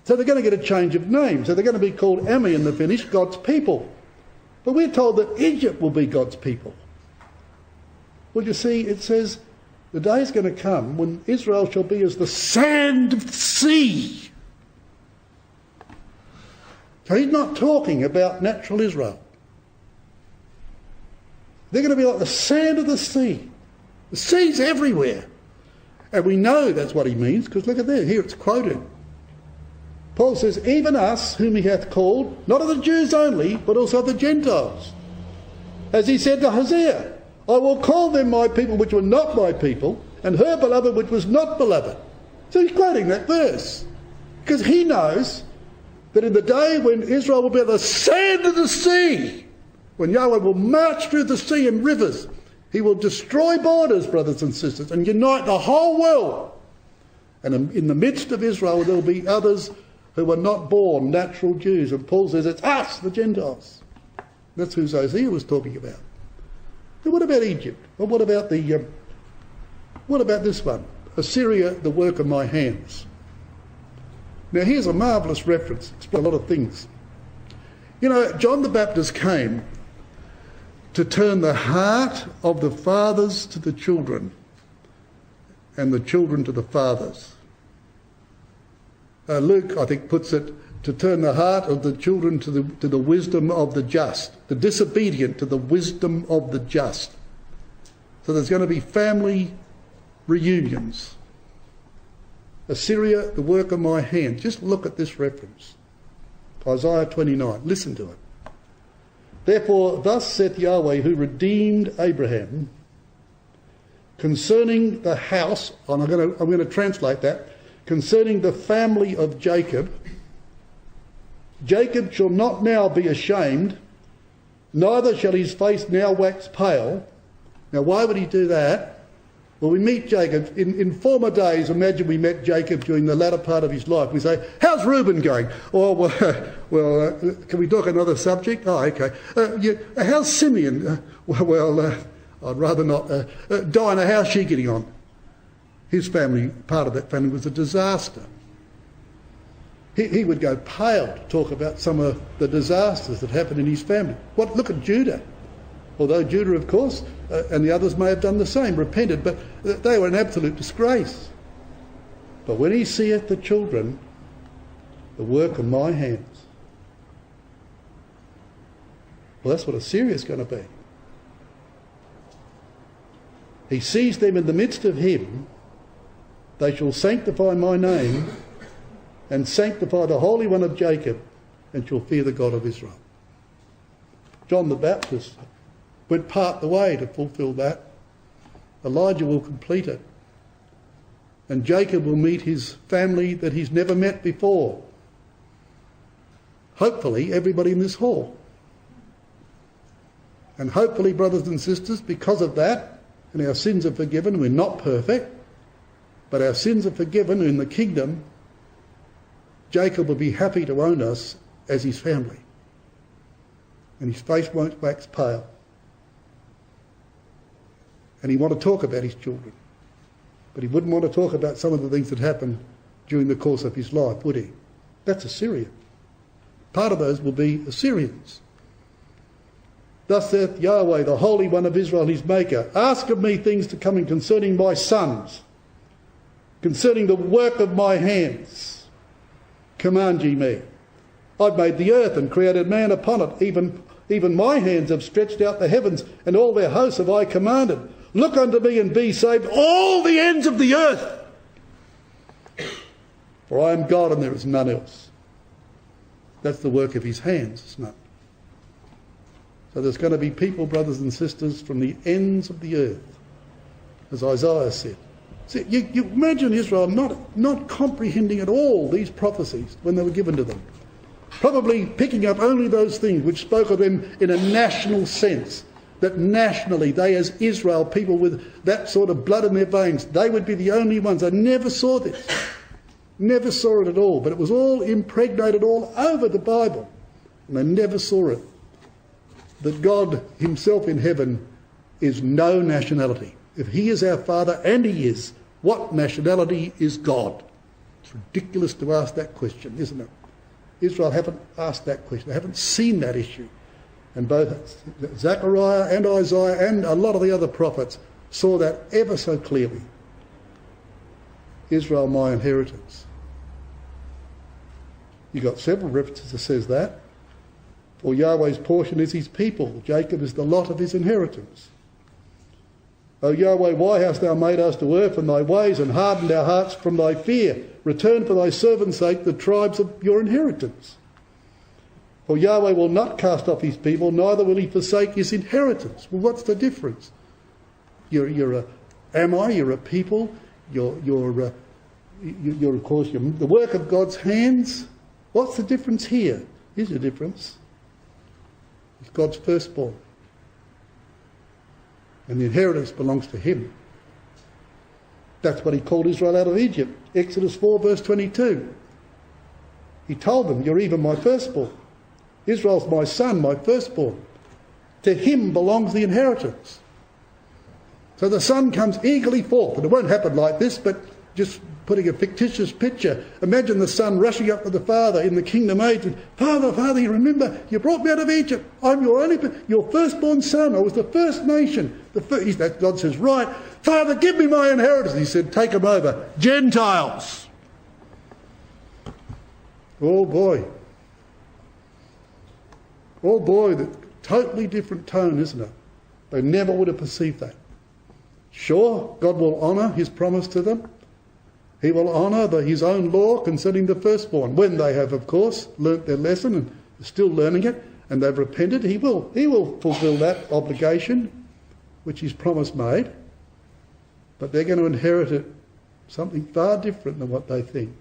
So they're going to get a change of name. So they're going to be called Ami in the finish, God's people. But we're told that Egypt will be God's people. Well, you see, it says, the day is going to come when Israel shall be as the sand of the sea. So he's not talking about natural Israel. They're going to be like the sand of the sea. The sea's everywhere. And we know that's what he means, because look at there, here it's quoted. Paul says, even us whom he hath called, not of the Jews only, but also of the Gentiles. As he said to Hosea, I will call them my people which were not my people, and her beloved which was not beloved. So he's quoting that verse, because he knows that in the day when Israel will be the sand of the sea, when Yahweh will march through the sea in rivers, he will destroy borders, brothers and sisters, and unite the whole world. And in the midst of Israel there will be others who were not born natural Jews. And Paul says it's us, the Gentiles. That's who Hosea was talking about. Now what about Egypt? Well, what about this one? Assyria, the work of my hands. Now here's a marvellous reference. Explains a lot of things. You know, John the Baptist came to turn the heart of the fathers to the children, and the children to the fathers. Luke, I think, puts it to turn the heart of the children to the wisdom of the just, the disobedient to the wisdom of the just. So there's going to be family reunions. Assyria, the work of my hand. Just look at this reference. Isaiah 29. Listen to it. Therefore, thus saith Yahweh, who redeemed Abraham, concerning the house, and I'm going to translate that, concerning the family of Jacob, Jacob shall not now be ashamed, neither shall his face now wax pale. Now, why would he do that? Well, we meet Jacob. In former days, imagine we met Jacob during the latter part of his life. We say, how's Reuben going? Oh, well, can we talk another subject? Oh, okay. How's Simeon? I'd rather not. Dinah, how's she getting on? His family, part of that family, was a disaster. He would go pale to talk about some of the disasters that happened in his family. Look at Judah. Although Judah, of course, and the others may have done the same, repented, but they were an absolute disgrace. But when he seeth the children, the work of my hands, well, that's what Assyria's going to be. He sees them in the midst of him. They shall sanctify my name and sanctify the Holy One of Jacob, and shall fear the God of Israel. John the Baptist went part the way to fulfill that. Elijah will complete it. And Jacob will meet his family that he's never met before. Hopefully everybody in this hall. And hopefully, brothers and sisters, because of that, and our sins are forgiven, we're not perfect, but our sins are forgiven in the kingdom, Jacob will be happy to own us as his family. And his face won't wax pale. And he want to talk about his children. But he wouldn't want to talk about some of the things that happened during the course of his life, would he? That's Assyria. Part of those will be Assyrians. Thus saith Yahweh, the Holy One of Israel, his Maker, ask of me things to come in concerning my sons, concerning the work of my hands. Command ye me. I've made the earth and created man upon it. Even my hands have stretched out the heavens, and all their hosts have I commanded. Look unto me and be saved, all the ends of the earth. For I am God and there is none else. That's the work of his hands, isn't it? So there's going to be people, brothers and sisters, from the ends of the earth, as Isaiah said. See, you imagine Israel not comprehending at all these prophecies when they were given to them. Probably picking up only those things which spoke of them in a national sense. That nationally, they as Israel, people with that sort of blood in their veins, they would be the only ones. They never saw this. Never saw it at all. But it was all impregnated all over the Bible. And they never saw it. That God himself in heaven is no nationality. If he is our Father, and he is, what nationality is God? It's ridiculous to ask that question, isn't it? Israel haven't asked that question. They haven't seen that issue. And both Zechariah and Isaiah and a lot of the other prophets saw that ever so clearly. Israel, my inheritance. You've got several references that says that. For Yahweh's portion is his people. Jacob is the lot of his inheritance. O Yahweh, why hast thou made us to err from thy ways and hardened our hearts from thy fear? Return for thy servant's sake the tribes of your inheritance. For Yahweh will not cast off his people, neither will he forsake his inheritance. Well, what's the difference? You're a people. You're of course the work of God's hands. What's the difference here? Here's the difference. It's God's firstborn. And the inheritance belongs to him. That's what he called Israel out of Egypt. Exodus 4 verse 22. He told them, you're even my firstborn. Israel's my son, my firstborn. To him belongs the inheritance. So the son comes eagerly forth. And it won't happen like this, but just putting a fictitious picture. Imagine the son rushing up to the father in the kingdom age. And, Father, you remember, you brought me out of Egypt. I'm your firstborn son. I was the first nation. God says, right, Father, give me my inheritance. He said, take them over. Gentiles. Oh boy, the totally different tone, isn't it? They never would have perceived that. Sure, God will honour his promise to them. He will honour his own law concerning the firstborn. When they have, of course, learnt their lesson and are still learning it, and they've repented, he will fulfil that obligation which his promise made. But they're going to inherit it something far different than what they think.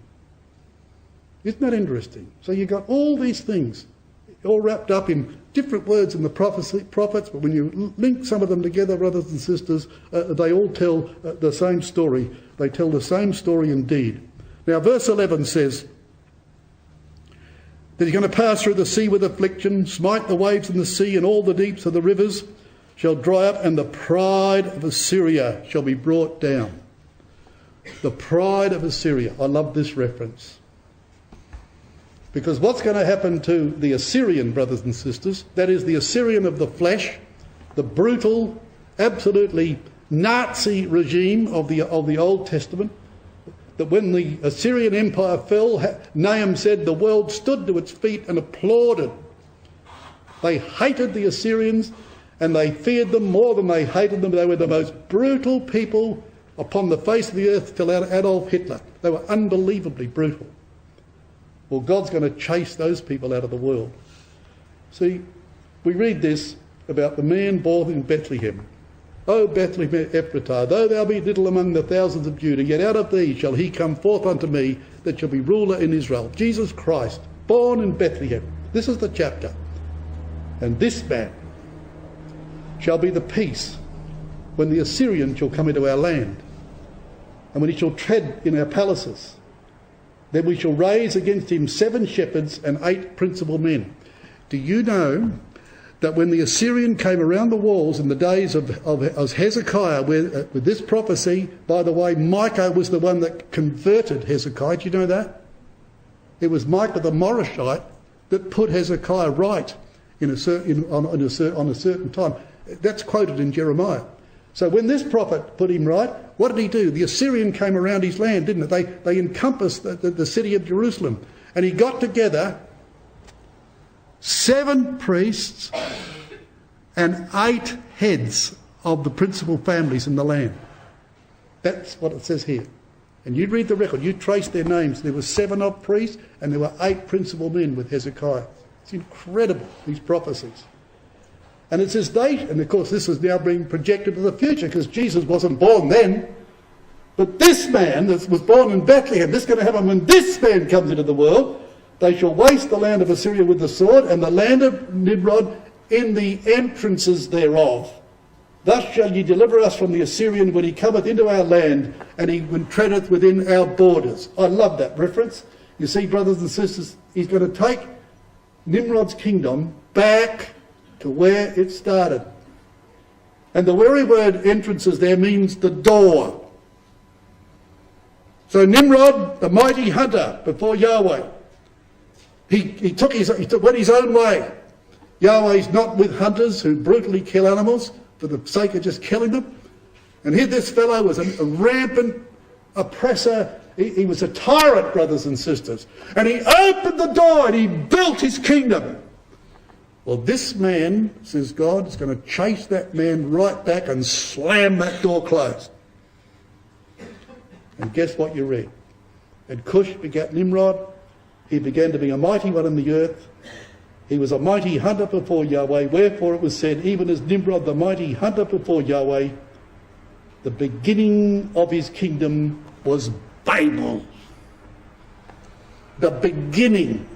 Isn't that interesting? So you've got all these things all wrapped up in different words in the prophets, but when you link some of them together, brothers and sisters, they all tell the same story. They tell the same story indeed. Now, verse 11 says that he's going to pass through the sea with affliction, smite the waves in the sea, and all the deeps of the rivers shall dry up, and the pride of Assyria shall be brought down. The pride of Assyria. I love this reference. Because what's going to happen to the Assyrian, brothers and sisters, that is the Assyrian of the flesh, the brutal, absolutely Nazi regime of the Old Testament, that when the Assyrian Empire fell, Nahum said the world stood to its feet and applauded. They hated the Assyrians and they feared them more than they hated them. They were the most brutal people upon the face of the earth till Adolf Hitler. They were unbelievably brutal. Well, God's going to chase those people out of the world. See, we read this about the man born in Bethlehem. O Bethlehem Ephratah, though thou be little among the thousands of Judah, yet out of thee shall he come forth unto me that shall be ruler in Israel. Jesus Christ, born in Bethlehem. This is the chapter. And this man shall be the peace when the Assyrian shall come into our land, and when he shall tread in our palaces. Then we shall raise against him 7 shepherds and 8 principal men. Do you know that when the Assyrian came around the walls in the days of Hezekiah, with this prophecy, by the way, Micah was the one that converted Hezekiah. Do you know that? It was Micah the Morashite that put Hezekiah right on a certain time. That's quoted in Jeremiah. So when this prophet put him right, what did he do? The Assyrian came around his land, didn't it? They encompassed the city of Jerusalem. And he got together 7 priests and 8 heads of the principal families in the land. That's what it says here. And you read the record, you trace their names. There were 7 of priests and there were 8 principal men with Hezekiah. It's incredible, these prophecies. And it says and of course this is now being projected to the future because Jesus wasn't born then. But this man that was born in Bethlehem, this is going to happen when this man comes into the world. They shall waste the land of Assyria with the sword, and the land of Nimrod in the entrances thereof. Thus shall ye deliver us from the Assyrian when he cometh into our land, and he treadeth within our borders. I love that reference. You see, brothers and sisters, he's going to take Nimrod's kingdom back to where it started. And the very word entrances there means the door. So Nimrod, the mighty hunter before Yahweh, he went his own way. Yahweh's not with hunters who brutally kill animals for the sake of just killing them. And here this fellow was a rampant oppressor. He was a tyrant, brothers and sisters. And he opened the door and he built his kingdom. Well, this man, says God, is going to chase that man right back and slam that door closed. And guess what you read? And Cush begat Nimrod. He began to be a mighty one in the earth. He was a mighty hunter before Yahweh. Wherefore it was said, even as Nimrod, the mighty hunter before Yahweh, the beginning of his kingdom was Babel. The beginning.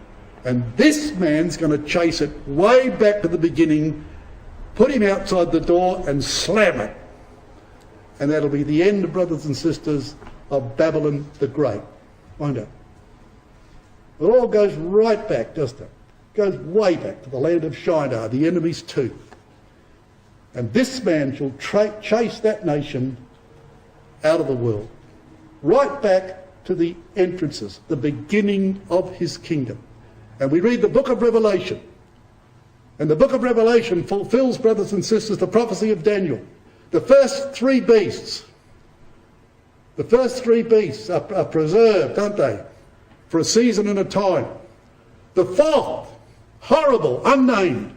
And this man's going to chase it way back to the beginning, put him outside the door and slam it. And that'll be the end, brothers and sisters, of Babylon the Great. Won't it? It all goes right back, doesn't it? It goes way back to the land of Shinar, the enemy's tooth. And this man shall chase that nation out of the world. Right back to the entrances, the beginning of his kingdom. And we read the book of Revelation. And the book of Revelation fulfills, brothers and sisters, the prophecy of Daniel. The first 3 beasts. The first 3 beasts are preserved, aren't they? For a season and a time. The 4th, horrible, unnamed.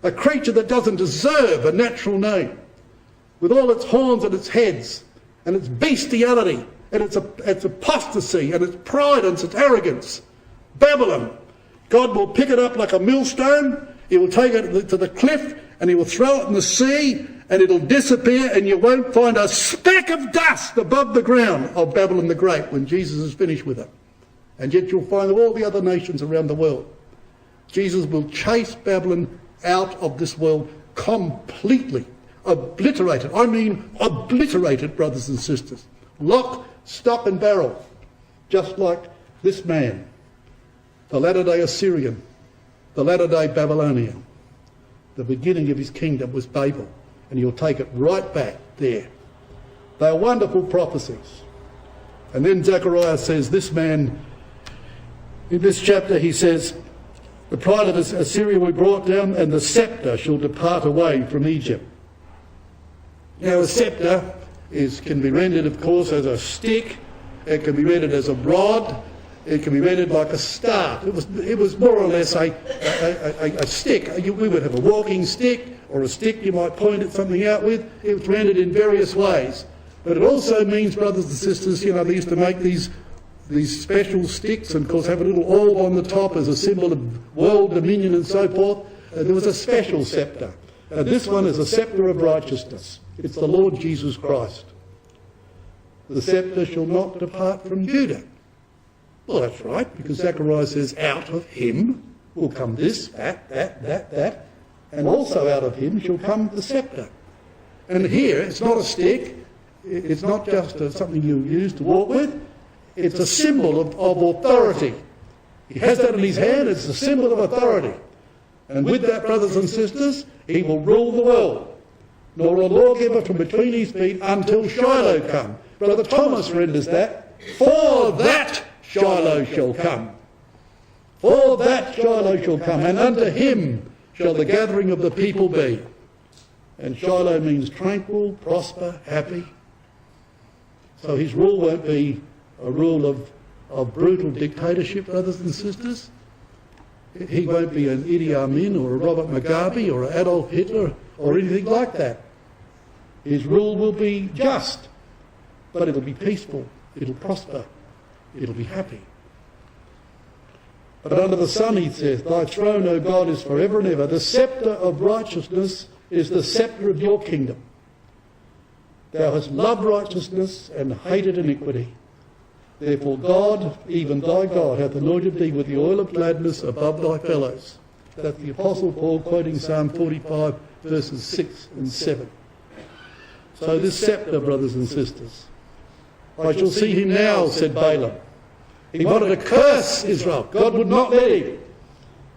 A creature that doesn't deserve a natural name. with all its horns and its heads, and its bestiality, and its apostasy, and its pride and its arrogance. Babylon. God will pick it up like a millstone, he will take it to the cliff, and he will throw it in the sea, and it'll disappear, and you won't find a speck of dust above the ground of Babylon the Great when Jesus is finished with it. And yet you'll find all the other nations around the world. Jesus will chase Babylon out of this world completely. Obliterated. I mean obliterated, brothers and sisters. Lock, stock and barrel. Just like this man, the latter-day Assyrian, the latter-day Babylonian. The beginning of his kingdom was Babel, and he'll take it right back there. They are wonderful prophecies. And then Zechariah says, this man, in this chapter he says, the pride of Assyria will be brought down, and the sceptre shall depart away from Egypt. Now a sceptre can be rendered, of course, as a stick, it can be rendered as a rod, it can be rendered like a staff. It was more or less a stick. We would have a walking stick, or a stick you might point at something out with. It was rendered in various ways. But it also means, brothers and sisters, they used to make these special sticks, and of course have a little orb on the top as a symbol of world dominion and so forth. There was a special sceptre. This one is a sceptre of righteousness. It's the Lord Jesus Christ. The sceptre shall not depart from Judah. Well, that's right, because Zechariah says, out of him will come this, that, and also out of him shall come the sceptre. And here, it's not a stick, it's not just something you use to walk with, it's a symbol of authority. He has that in his hand, it's a symbol of authority. And with that, brothers and sisters, he will rule the world, nor a lawgiver from between his feet until Shiloh come. Brother Thomas renders that, for that Shiloh shall come. For that Shiloh shall come, and unto him shall the gathering of the people be. And Shiloh means tranquil, prosper, happy. So his rule won't be a rule of brutal dictatorship, brothers and sisters. He won't be an Idi Amin or a Robert Mugabe or an Adolf Hitler or anything like that. His rule will be just, but it'll be peaceful, it'll prosper, it'll be happy. But under the sun, he says, thy throne, O God, is forever and ever. The sceptre of righteousness is the sceptre of your kingdom. Thou hast loved righteousness and hated iniquity. Therefore God, even thy God, hath anointed thee with the oil of gladness above thy fellows. That's the Apostle Paul quoting Psalm 45, verses 6 and 7. So this sceptre, brothers and sisters, I shall see him now, said Balaam. He wanted to curse Israel. God would not let him.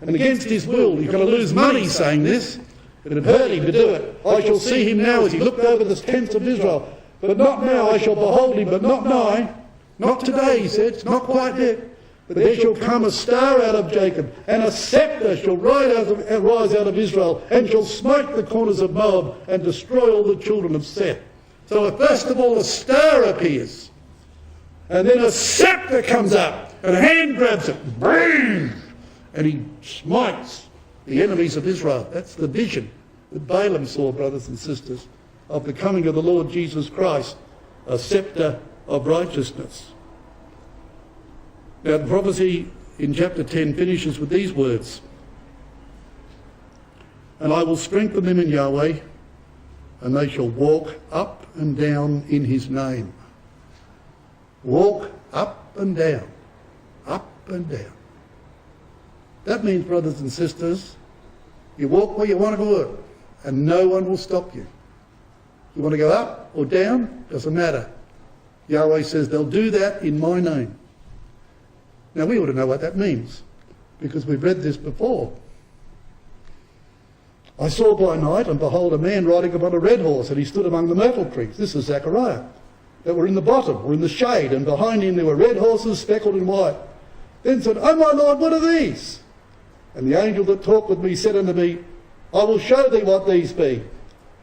And against his will, he's going to lose money saying this. It had hurt him to do it. I shall see him now as he looked over the tents of Israel. But not now, I shall behold him, but not nigh. Not today, he said, it's not quite yet. But there shall come a star out of Jacob, and a sceptre shall rise out of Israel, and shall smite the corners of Moab, and destroy all the children of Seth. So first of all, a star appears. And then a sceptre comes up, and a hand grabs it, boom, and he smites the enemies of Israel. That's the vision that Balaam saw, brothers and sisters, of the coming of the Lord Jesus Christ, a sceptre of righteousness. Now the prophecy in chapter 10 finishes with these words. And I will strengthen them in Yahweh, and they shall walk up and down in his name. Walk up and down, up and down. That means, brothers and sisters, you walk where you want to go, and no one will stop you. You want to go up or down, doesn't matter. Yahweh says they'll do that in my name. Now we ought to know what that means, because we've read this before. I saw by night, and behold, a man riding upon a red horse, and he stood among the myrtle trees. This is Zechariah. That were in the bottom, or in the shade, and behind him there were red horses speckled in white. Then said, O my Lord, what are these? And the angel that talked with me said unto me, I will show thee what these be.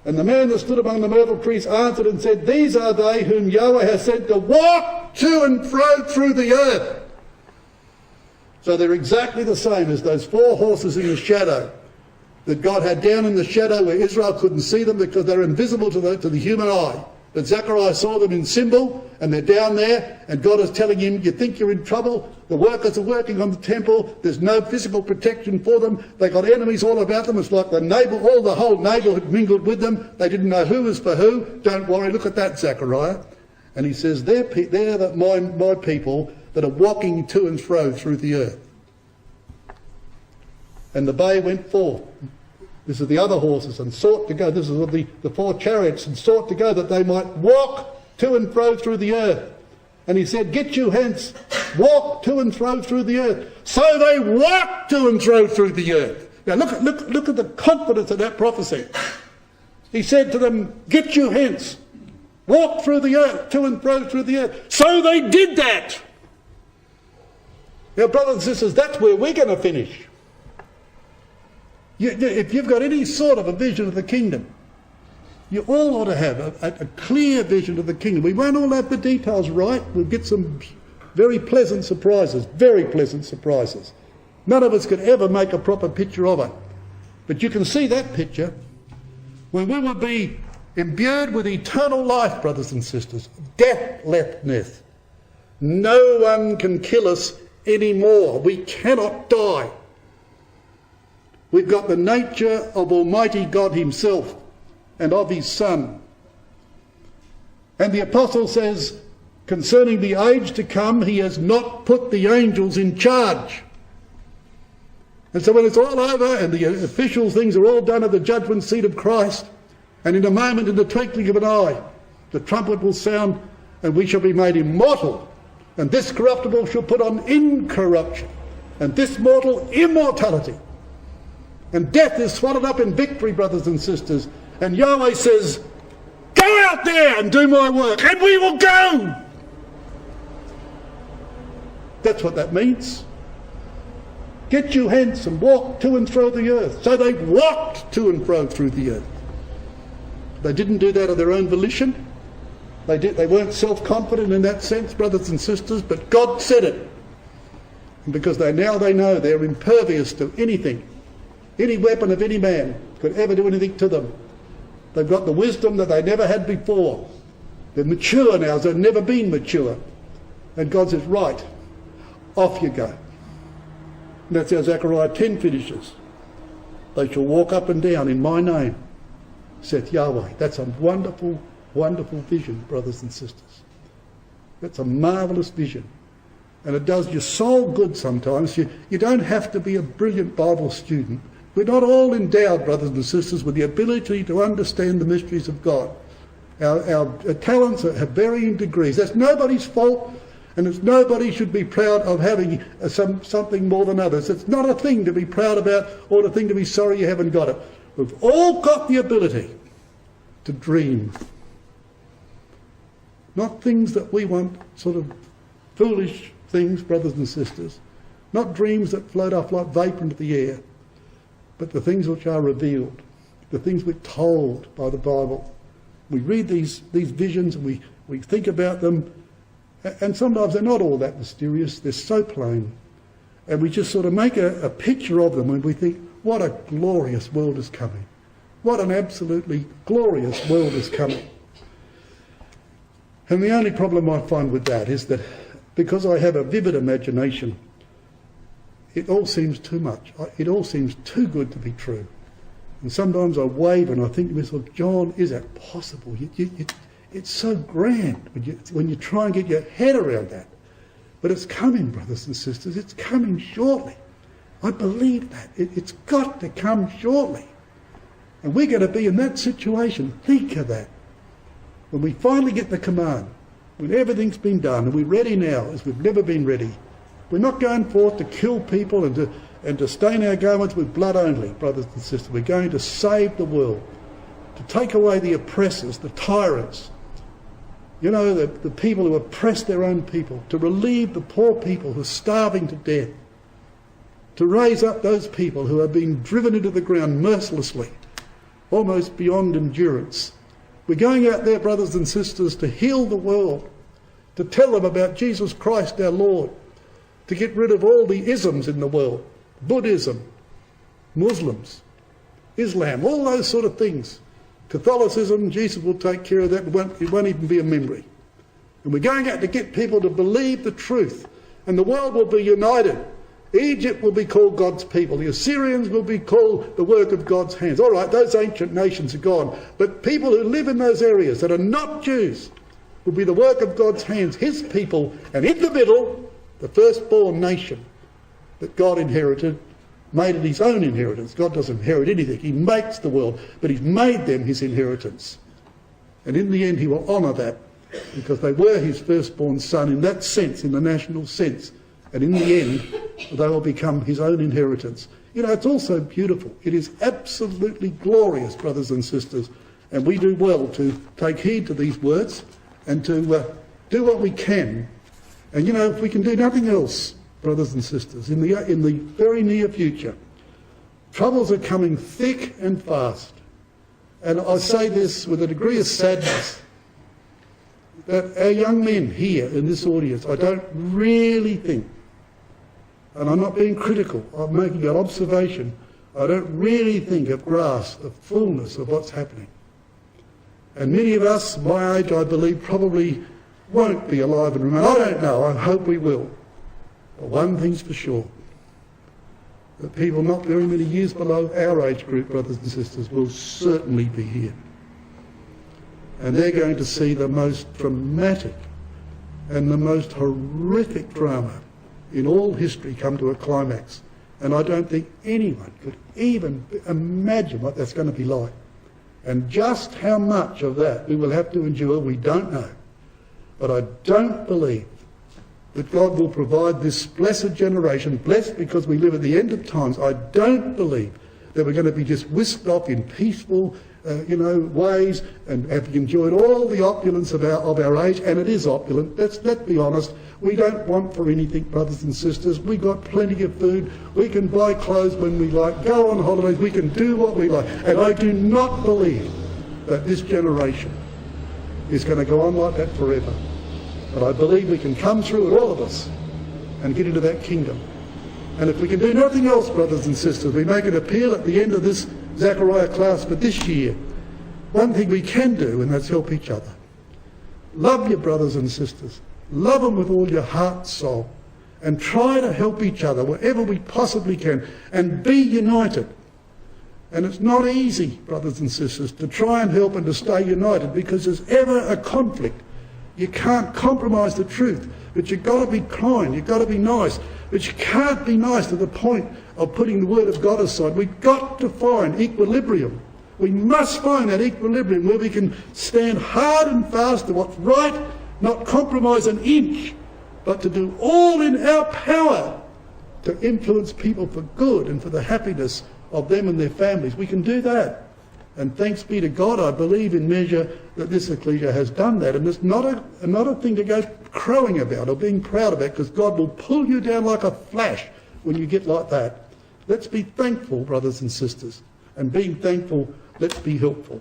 And the man that stood among the myrtle trees answered and said, These are they whom Yahweh has sent to walk to and fro through the earth. So they're exactly the same as those four horses in the shadow that God had down in the shadow where Israel couldn't see them because they're invisible to the human eye. But Zechariah saw them in symbol, and they're down there, and God is telling him, you think you're in trouble? The workers are working on the temple. There's no physical protection for them. They got enemies all about them. It's like the whole neighbourhood mingled with them. They didn't know who was for who. Don't worry, look at that, Zechariah. And he says, they're my people that are walking to and fro through the earth. And the bay went forth. This is the other horses, and sought to go. This is the 4 chariots, and sought to go that they might walk to and fro through the earth. And he said, get you hence, walk to and fro through the earth. So they walked to and fro through the earth. Now look at the confidence of that prophecy. He said to them, get you hence, walk through the earth, to and fro through the earth. So they did that. Now, brothers and sisters, that's where we're going to finish. If you've got any sort of a vision of the kingdom, you all ought to have a clear vision of the kingdom. We won't all have the details right. We'll get some very pleasant surprises, very pleasant surprises. None of us could ever make a proper picture of it. But you can see that picture when we will be imbued with eternal life, brothers and sisters, deathlessness. No one can kill us anymore. We cannot die. We've got the nature of Almighty God himself and of his Son. And the apostle says, concerning the age to come, he has not put the angels in charge. And so when it's all over and the official things are all done at the judgment seat of Christ, and in a moment, in the twinkling of an eye, the trumpet will sound and we shall be made immortal. And this corruptible shall put on incorruption, and this mortal immortality. And death is swallowed up in victory, brothers and sisters. And Yahweh says, go out there and do my work, and we will go. That's what that means. Get you hence and walk to and fro the earth. So they walked to and fro through the earth. They didn't do that of their own volition. They weren't self-confident in that sense, brothers and sisters, but God said it. And because they know they're impervious to anything. Any weapon of any man could ever do anything to them. They've got the wisdom that they never had before. They're mature now as they've never been mature. And God says, right, off you go. And that's how Zechariah 10 finishes. They shall walk up and down in my name, saith Yahweh. That's a wonderful, wonderful vision, brothers and sisters. That's a marvellous vision. And it does your soul good sometimes. You don't have to be a brilliant Bible student. We're not all endowed, brothers and sisters, with the ability to understand the mysteries of God. Our talents have varying degrees. That's nobody's fault, and nobody should be proud of having something more than others. It's not a thing to be proud about or a thing to be sorry you haven't got it. We've all got the ability to dream. Not things that we want, sort of foolish things, brothers and sisters. Not dreams that float off like vapour into the air, but the things which are revealed, the things we're told by the Bible. We read these visions and we think about them, and sometimes they're not all that mysterious, they're so plain. And we just sort of make a picture of them and we think, what a glorious world is coming. What an absolutely glorious world is coming. And the only problem I find with that is that because I have a vivid imagination, it all seems too much. It all seems too good to be true. And sometimes I waver and I think to myself, John, is that possible? It's so grand when you try and get your head around that. But it's coming, brothers and sisters. It's coming shortly. I believe that. It's got to come shortly. And we're going to be in that situation. Think of that. When we finally get the command, when everything's been done, and we're ready now as we've never been ready. We're not going forth to kill people and to stain our garments with blood only, brothers and sisters. We're going to save the world, to take away the oppressors, the tyrants, the people who oppress their own people, to relieve the poor people who are starving to death, to raise up those people who are being driven into the ground mercilessly, almost beyond endurance. We're going out there, brothers and sisters, to heal the world, to tell them about Jesus Christ our Lord, to get rid of all the isms in the world, Buddhism, Muslims, Islam, all those sort of things. Catholicism, Jesus will take care of that. It won't even be a memory. And we're going out to get people to believe the truth. And the world will be united. Egypt will be called God's people. The Assyrians will be called the work of God's hands. All right, those ancient nations are gone. But people who live in those areas that are not Jews will be the work of God's hands, his people. And in the middle, the firstborn nation that God inherited, made it his own inheritance. God doesn't inherit anything. He makes the world, but he's made them his inheritance. And in the end, he will honour that, because they were his firstborn son in that sense, in the national sense. And in the end, they will become his own inheritance. You know, it's also beautiful. It is absolutely glorious, brothers and sisters. And we do well to take heed to these words and to do what we can. And, you know, if we can do nothing else, brothers and sisters, in the very near future, troubles are coming thick and fast. And I say this with a degree of sadness, that our young men here in this audience, I don't really think, and I'm not being critical, I'm making an observation, I don't really think have grasped the fullness of what's happening. And many of us, my age, I believe, probably won't be alive and remain. I don't know, I hope we will. But one thing's for sure, that people not very many years below our age group, brothers and sisters, will certainly be here. And they're going to see the most dramatic and the most horrific drama in all history come to a climax. And I don't think anyone could even imagine what that's going to be like. And just how much of that we will have to endure, we don't know. But I don't believe that God will provide this blessed generation, blessed because we live at the end of times. I don't believe that we're going to be just whisked off in peaceful ways and have enjoyed all the opulence of our age, and it is opulent. Let's be honest. We don't want for anything, brothers and sisters. We got plenty of food. We can buy clothes when we like, go on holidays. We can do what we like. And I do not believe that this generation is going to go on like that forever. But I believe we can come through it, all of us, and get into that kingdom. And if we can do nothing else, brothers and sisters, we make an appeal at the end of this Zechariah class for this year. One thing we can do, and that's help each other. Love your brothers and sisters. Love them with all your heart, soul. And try to help each other wherever we possibly can. And be united. And it's not easy, brothers and sisters, to try and help and to stay united, because there's ever a conflict. You can't compromise the truth. But you've got to be kind. You've got to be nice. But you can't be nice to the point of putting the word of God aside. We've got to find equilibrium. We must find that equilibrium where we can stand hard and fast to what's right, not compromise an inch, but to do all in our power to influence people for good and for the happiness of them and their families. We can do that. And thanks be to God, I believe in measure that this ecclesia has done that. And it's not a thing to go crowing about or being proud about, because God will pull you down like a flash when you get like that. Let's be thankful, brothers and sisters. And being thankful, let's be helpful.